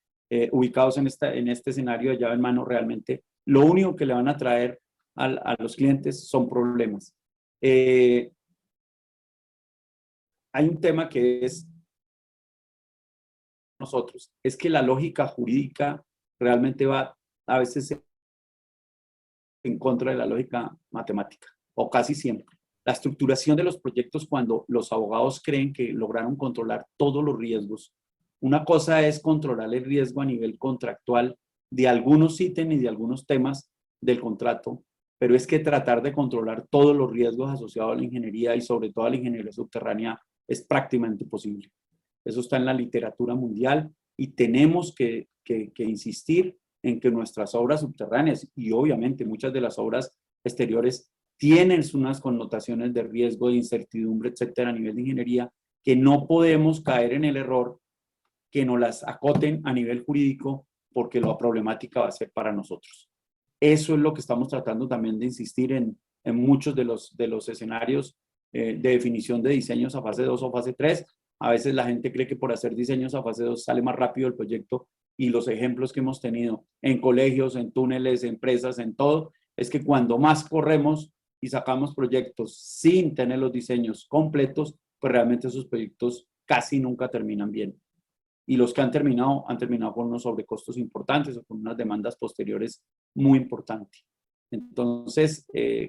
ubicados en este escenario de llave en mano, realmente lo único que le van a traer a los clientes son problemas. Hay un tema que es nosotros, es que la lógica jurídica realmente va a veces en contra de la lógica matemática, o casi siempre. La estructuración de los proyectos, cuando los abogados creen que lograron controlar todos los riesgos, una cosa es controlar el riesgo a nivel contractual de algunos ítems y de algunos temas del contrato, pero es que tratar de controlar todos los riesgos asociados a la ingeniería y sobre todo a la ingeniería subterránea es prácticamente imposible. Eso está en la literatura mundial y tenemos que insistir en que nuestras obras subterráneas y obviamente muchas de las obras exteriores tienen unas connotaciones de riesgo, de incertidumbre, etcétera, a nivel de ingeniería, que no podemos caer en el error que nos las acoten a nivel jurídico, porque la problemática va a ser para nosotros. Eso es lo que estamos tratando también de insistir en muchos de los escenarios de definición de diseños a fase 2 o fase 3. A veces la gente cree que por hacer diseños a fase 2 sale más rápido el proyecto, y los ejemplos que hemos tenido en colegios, en túneles, en empresas, en todo, es que cuando más corremos y sacamos proyectos sin tener los diseños completos, pues realmente esos proyectos casi nunca terminan bien. Y los que han terminado con unos sobrecostos importantes o con unas demandas posteriores muy importantes. Entonces,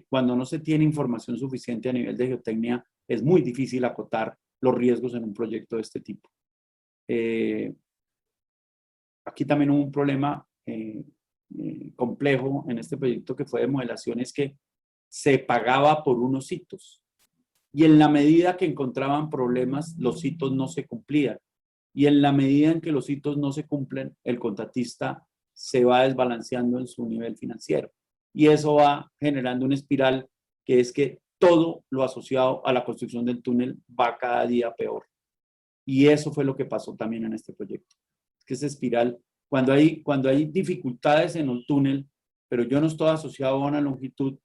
cuando no se tiene información suficiente a nivel de geotecnia, es muy difícil acotar los riesgos en un proyecto de este tipo. Aquí también hubo un problema complejo en este proyecto que fue de modelación, es que se pagaba por unos hitos. Y en la medida que encontraban problemas, los hitos no se cumplían. Y en la medida en que los hitos no se cumplen, el contratista se va desbalanceando en su nivel financiero. Y eso va generando una espiral que es que todo lo asociado a la construcción del túnel va cada día peor. Y eso fue lo que pasó también en este proyecto. Es que esa espiral, cuando hay dificultades en el túnel, pero yo no estoy asociado a una longitud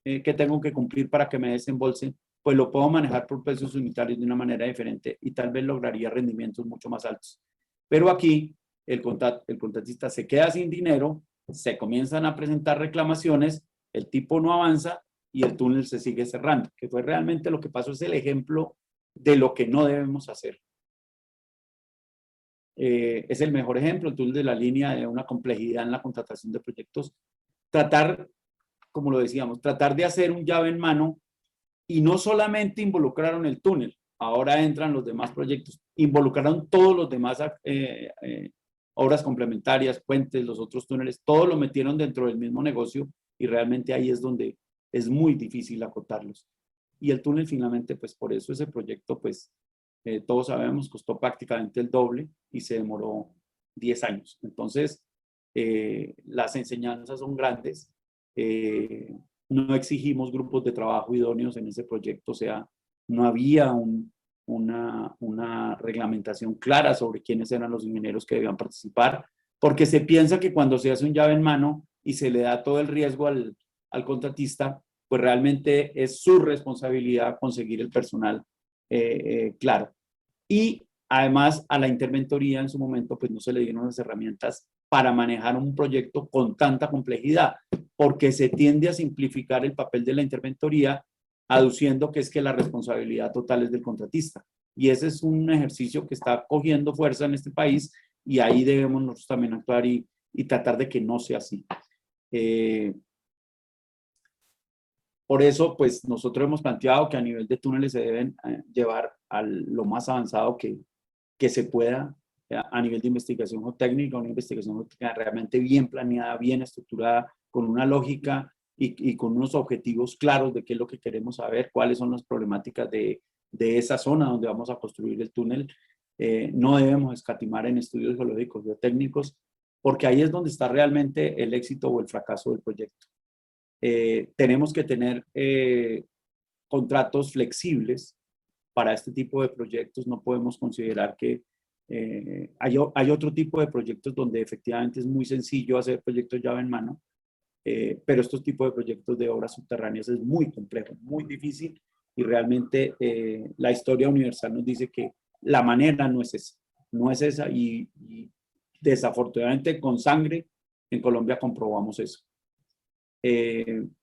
que tengo que cumplir para que me desembolsen, pues lo puedo manejar por precios unitarios de una manera diferente y tal vez lograría rendimientos mucho más altos. Pero aquí el contratista se queda sin dinero, se comienzan a presentar reclamaciones, el tipo no avanza y el túnel se sigue cerrando, que fue realmente lo que pasó. Es el ejemplo de lo que no debemos hacer. Es el mejor ejemplo, el túnel de la línea, de una complejidad en la contratación de proyectos. Tratar, como lo decíamos, tratar de hacer un llave en mano, y no solamente involucraron el túnel, ahora entran los demás proyectos, involucraron todos los demás obras complementarias, puentes, los otros túneles, todos lo metieron dentro del mismo negocio, y realmente ahí es donde es muy difícil acotarlos. Y el túnel finalmente, pues por eso ese proyecto, pues todos sabemos, costó prácticamente el doble y se demoró 10 años. Entonces, las enseñanzas son grandes. no exigimos grupos de trabajo idóneos en ese proyecto, o sea, no había una reglamentación clara sobre quiénes eran los ingenieros que debían participar, porque se piensa que cuando se hace un llave en mano y se le da todo el riesgo al contratista, pues realmente es su responsabilidad conseguir el personal claro. Y además a la interventoría en su momento pues no se le dieron las herramientas para manejar un proyecto con tanta complejidad, porque se tiende a simplificar el papel de la interventoría aduciendo que es que la responsabilidad total es del contratista. Y ese es un ejercicio que está cogiendo fuerza en este país y ahí debemos nosotros también actuar y tratar de que no sea así. Por eso, pues nosotros hemos planteado que a nivel de túneles se deben llevar a lo más avanzado que se pueda a nivel de investigación geotécnica, una investigación geotécnica realmente bien planeada, bien estructurada, con una lógica y con unos objetivos claros de qué es lo que queremos saber, cuáles son las problemáticas de esa zona donde vamos a construir el túnel. No debemos escatimar en estudios geológicos, geotécnicos, porque ahí es donde está realmente el éxito o el fracaso del proyecto. Tenemos que tener contratos flexibles para este tipo de proyectos. No podemos considerar que hay otro tipo de proyectos donde efectivamente es muy sencillo hacer proyectos llave en mano, pero estos tipos de proyectos de obras subterráneas es muy complejo, muy difícil y realmente la historia universal nos dice que la manera no es esa y desafortunadamente con sangre en Colombia comprobamos eso.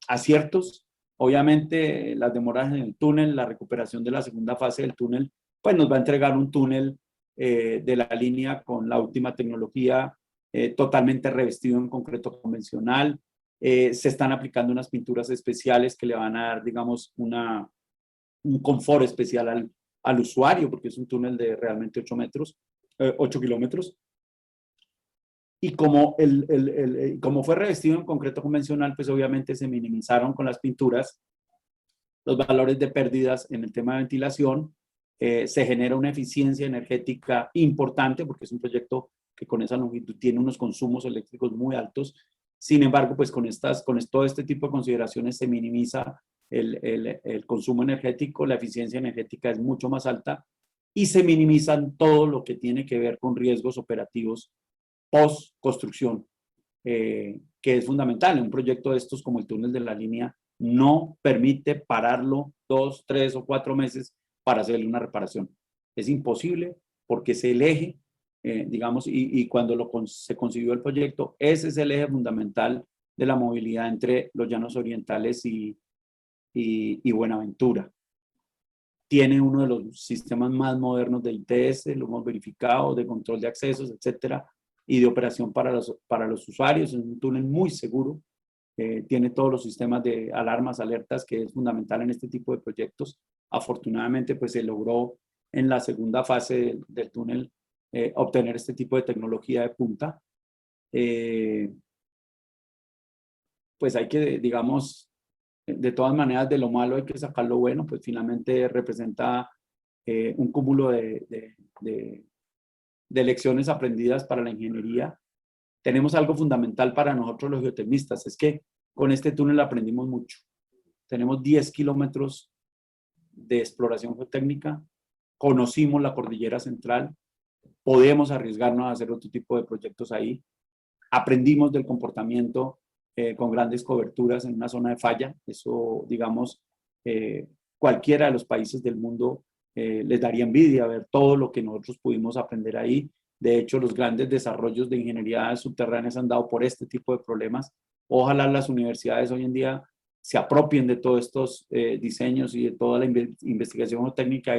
Aciertos, obviamente las demoras en el túnel, la recuperación de la segunda fase del túnel, pues nos va a entregar un túnel de la línea con la última tecnología, totalmente revestido en concreto convencional. Se están aplicando unas pinturas especiales que le van a dar, digamos, un confort especial al usuario, porque es un túnel de realmente 8 metros, 8 kilómetros. Y como fue revestido en concreto convencional, pues obviamente se minimizaron con las pinturas los valores de pérdidas en el tema de ventilación. Se genera una eficiencia energética importante porque es un proyecto que con esa longitud tiene unos consumos eléctricos muy altos. Sin embargo, pues con todo este tipo de consideraciones se minimiza el consumo energético, la eficiencia energética es mucho más alta y se minimizan todo lo que tiene que ver con riesgos operativos post-construcción, que es fundamental. En un proyecto de estos como el túnel de la línea no permite pararlo 2, 3 o 4 meses para hacerle una reparación. Es imposible porque es el eje, digamos, y cuando se concibió el proyecto, ese es el eje fundamental de la movilidad entre los llanos orientales y Buenaventura. Tiene uno de los sistemas más modernos de ITS, lo hemos verificado, de control de accesos, etcétera, y de operación para los usuarios. Es un túnel muy seguro, tiene todos los sistemas de alarmas, alertas, que es fundamental en este tipo de proyectos. Afortunadamente, pues se logró en la segunda fase del túnel obtener este tipo de tecnología de punta. Pues hay que, digamos, de todas maneras, de lo malo hay que sacar lo bueno, pues finalmente representa un cúmulo de lecciones aprendidas para la ingeniería. Tenemos algo fundamental para nosotros los geotermistas, es que con este túnel aprendimos mucho. Tenemos 10 kilómetros de exploración geotécnica, conocimos la cordillera central, podemos arriesgarnos a hacer otro tipo de proyectos ahí, aprendimos del comportamiento con grandes coberturas en una zona de falla, eso digamos, cualquiera de los países del mundo les daría envidia ver todo lo que nosotros pudimos aprender ahí. De hecho, los grandes desarrollos de ingeniería subterránea se han dado por este tipo de problemas. Ojalá las universidades hoy en día se apropien de todos estos diseños y de toda la investigación técnica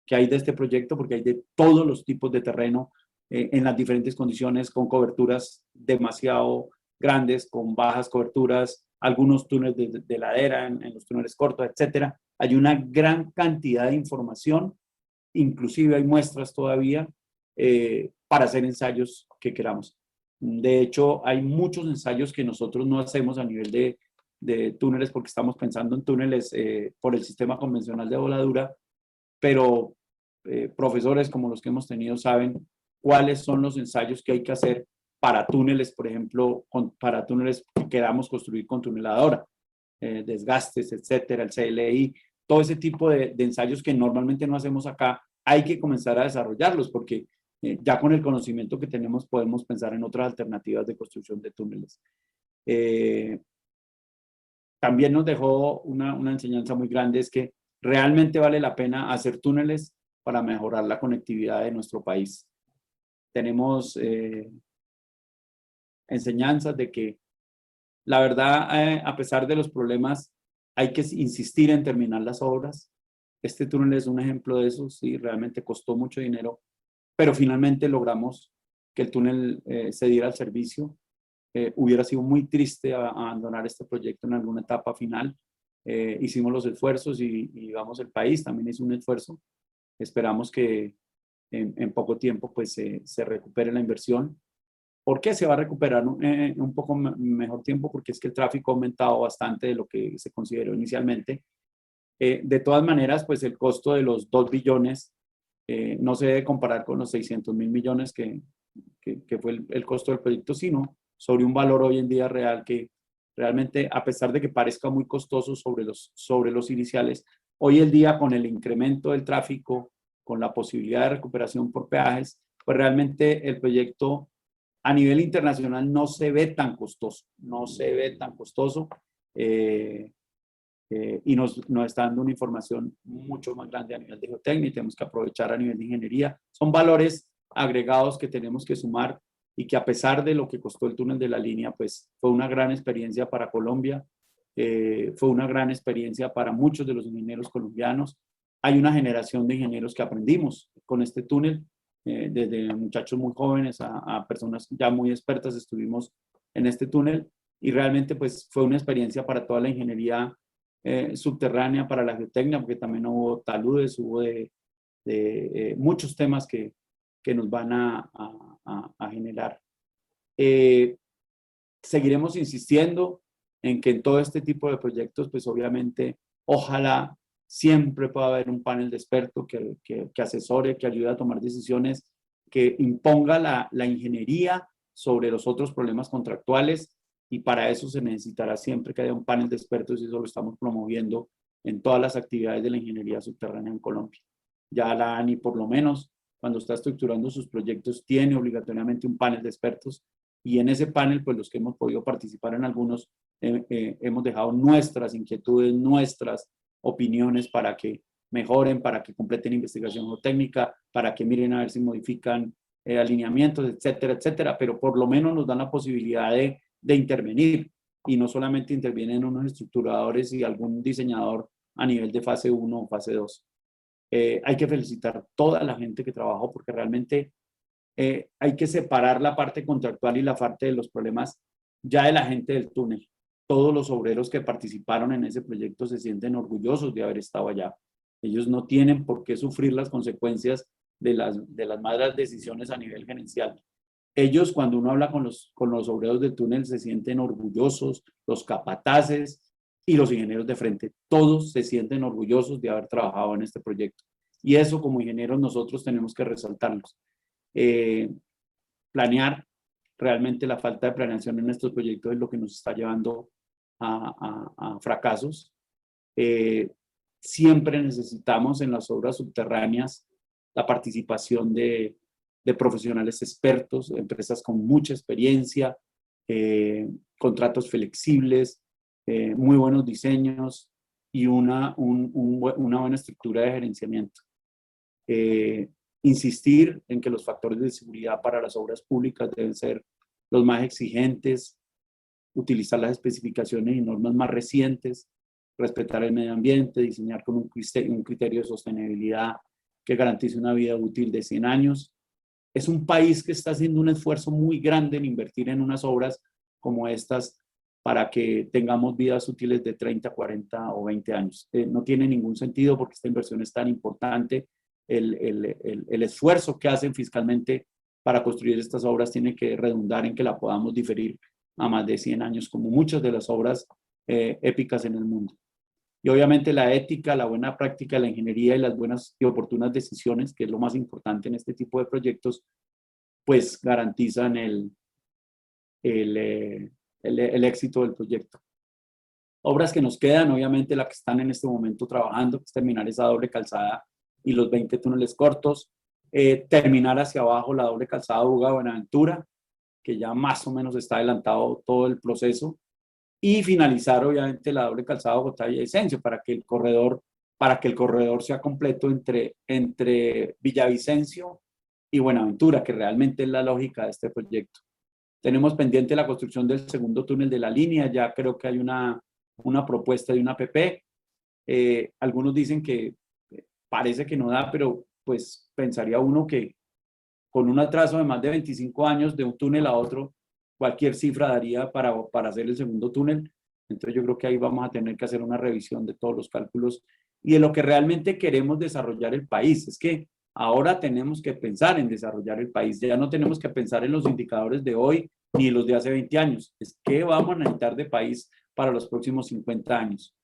que hay de este proyecto, porque hay de todos los tipos de terreno en las diferentes condiciones, con coberturas demasiado grandes, con bajas coberturas, algunos túneles de ladera en los túneles cortos, etcétera. Hay una gran cantidad de información, inclusive hay muestras todavía para hacer ensayos que queramos. De hecho, hay muchos ensayos que nosotros no hacemos a nivel de túneles porque estamos pensando en túneles por el sistema convencional de voladura, pero profesores como los que hemos tenido saben cuáles son los ensayos que hay que hacer para túneles, por ejemplo, para túneles que queramos construir con tuneladora. desgastes, etcétera, el CLI, todo ese tipo de ensayos que normalmente no hacemos acá, hay que comenzar a desarrollarlos porque ya con el conocimiento que tenemos podemos pensar en otras alternativas de construcción de túneles. También nos dejó una enseñanza muy grande, es que realmente vale la pena hacer túneles para mejorar la conectividad de nuestro país. Tenemos enseñanzas de que la verdad, a pesar de los problemas, hay que insistir en terminar las obras. Este túnel es un ejemplo de eso, sí, realmente costó mucho dinero, pero finalmente logramos que el túnel se diera al servicio. Hubiera sido muy triste abandonar este proyecto en alguna etapa final. Hicimos los esfuerzos y digamos el país también hizo un esfuerzo. Esperamos que en poco tiempo pues se recupere la inversión. ¿Por qué se va a recuperar un poco mejor tiempo? Porque es que el tráfico ha aumentado bastante de lo que se consideró inicialmente. De todas maneras, pues el costo de los 2 billones no se debe comparar con los 600.000 millones que fue el costo del proyecto, sino sobre un valor hoy en día real que realmente, a pesar de que parezca muy costoso sobre los iniciales, hoy en día con el incremento del tráfico, con la posibilidad de recuperación por peajes, pues realmente el proyecto a nivel internacional no se ve tan costoso, no se ve tan costoso y nos está dando una información mucho más grande a nivel de geotecnia y tenemos que aprovechar a nivel de ingeniería. Son valores agregados que tenemos que sumar y que a pesar de lo que costó el túnel de la línea, pues fue una gran experiencia para Colombia, fue una gran experiencia para muchos de los ingenieros colombianos. Hay una generación de ingenieros que aprendimos con este túnel, desde muchachos muy jóvenes a personas ya muy expertas estuvimos en este túnel y realmente pues fue una experiencia para toda la ingeniería subterránea, para la geotecnia, porque también hubo taludes, hubo muchos temas que nos van a generar. Seguiremos insistiendo en que en todo este tipo de proyectos, pues obviamente, ojalá siempre pueda haber un panel de expertos que asesore, que ayude a tomar decisiones, que imponga la ingeniería sobre los otros problemas contractuales y para eso se necesitará siempre que haya un panel de expertos y eso lo estamos promoviendo en todas las actividades de la ingeniería subterránea en Colombia. Ya la ANI por lo menos cuando está estructurando sus proyectos tiene obligatoriamente un panel de expertos y en ese panel, pues los que hemos podido participar en algunos, hemos dejado nuestras inquietudes, nuestras opiniones para que mejoren, para que completen investigación geotécnica, para que miren a ver si modifican alineamientos, etcétera, etcétera, pero por lo menos nos dan la posibilidad de intervenir y no solamente intervienen unos estructuradores y algún diseñador a nivel de fase 1 o fase 2. Hay que felicitar a toda la gente que trabajó porque realmente hay que separar la parte contractual y la parte de los problemas ya de la gente del túnel. Todos los obreros que participaron en ese proyecto se sienten orgullosos de haber estado allá. Ellos no tienen por qué sufrir las consecuencias de las malas decisiones a nivel gerencial. Ellos, cuando uno habla con los obreros del túnel, se sienten orgullosos, los capataces y los ingenieros de frente. Todos se sienten orgullosos de haber trabajado en este proyecto. Y eso como ingenieros nosotros tenemos que resaltarlos. Planear, realmente la falta de planeación en estos proyectos es lo que nos está llevando a fracasos. Siempre necesitamos en las obras subterráneas la participación de profesionales expertos, empresas con mucha experiencia, contratos flexibles, muy buenos diseños y una buena estructura de gerenciamiento. Insistir en que los factores de seguridad para las obras públicas deben ser los más exigentes, utilizar las especificaciones y normas más recientes, respetar el medio ambiente, diseñar con un criterio de sostenibilidad que garantice una vida útil de 100 años. Es un país que está haciendo un esfuerzo muy grande en invertir en unas obras como estas para que tengamos vidas útiles de 30, 40 o 20 años. No tiene ningún sentido porque esta inversión es tan importante. El esfuerzo que hacen fiscalmente para construir estas obras tiene que redundar en que la podamos diferir a más de 100 años, como muchas de las obras épicas en el mundo. Y obviamente la ética, la buena práctica, la ingeniería y las buenas y oportunas decisiones, que es lo más importante en este tipo de proyectos, pues garantizan el éxito del proyecto. Obras que nos quedan, obviamente la que están en este momento trabajando, que es terminar esa doble calzada y los 20 túneles cortos, terminar hacia abajo la doble calzada Buga-Buenaventura, que ya más o menos está adelantado todo el proceso, y finalizar obviamente la doble calzada Bogotá-Villavicencio para que el corredor sea completo entre Villavicencio y Buenaventura, que realmente es la lógica de este proyecto. Tenemos pendiente la construcción del segundo túnel de la línea, ya creo que hay una propuesta de una APP. Algunos dicen que parece que no da, pero pues pensaría uno que con un atraso de más de 25 años de un túnel a otro, cualquier cifra daría para hacer el segundo túnel. Entonces yo creo que ahí vamos a tener que hacer una revisión de todos los cálculos y de lo que realmente queremos desarrollar el país. Es que ahora tenemos que pensar en desarrollar el país. Ya no tenemos que pensar en los indicadores de hoy ni los de hace 20 años. Es qué vamos a necesitar de país para los próximos 50 años.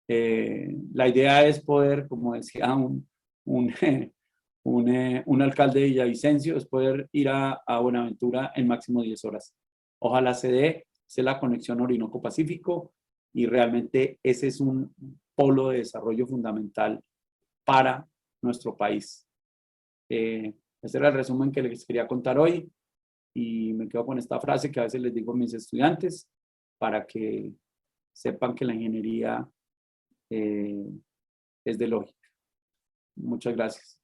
La idea es poder, como decía un alcalde de Villavicencio, es poder ir a Buenaventura en máximo 10 horas. Ojalá se dé, sea la conexión Orinoco-Pacífico y realmente ese es un polo de desarrollo fundamental para nuestro país. Ese era el resumen que les quería contar hoy y me quedo con esta frase que a veces les digo a mis estudiantes para que sepan que la ingeniería es de lógica. Muchas gracias.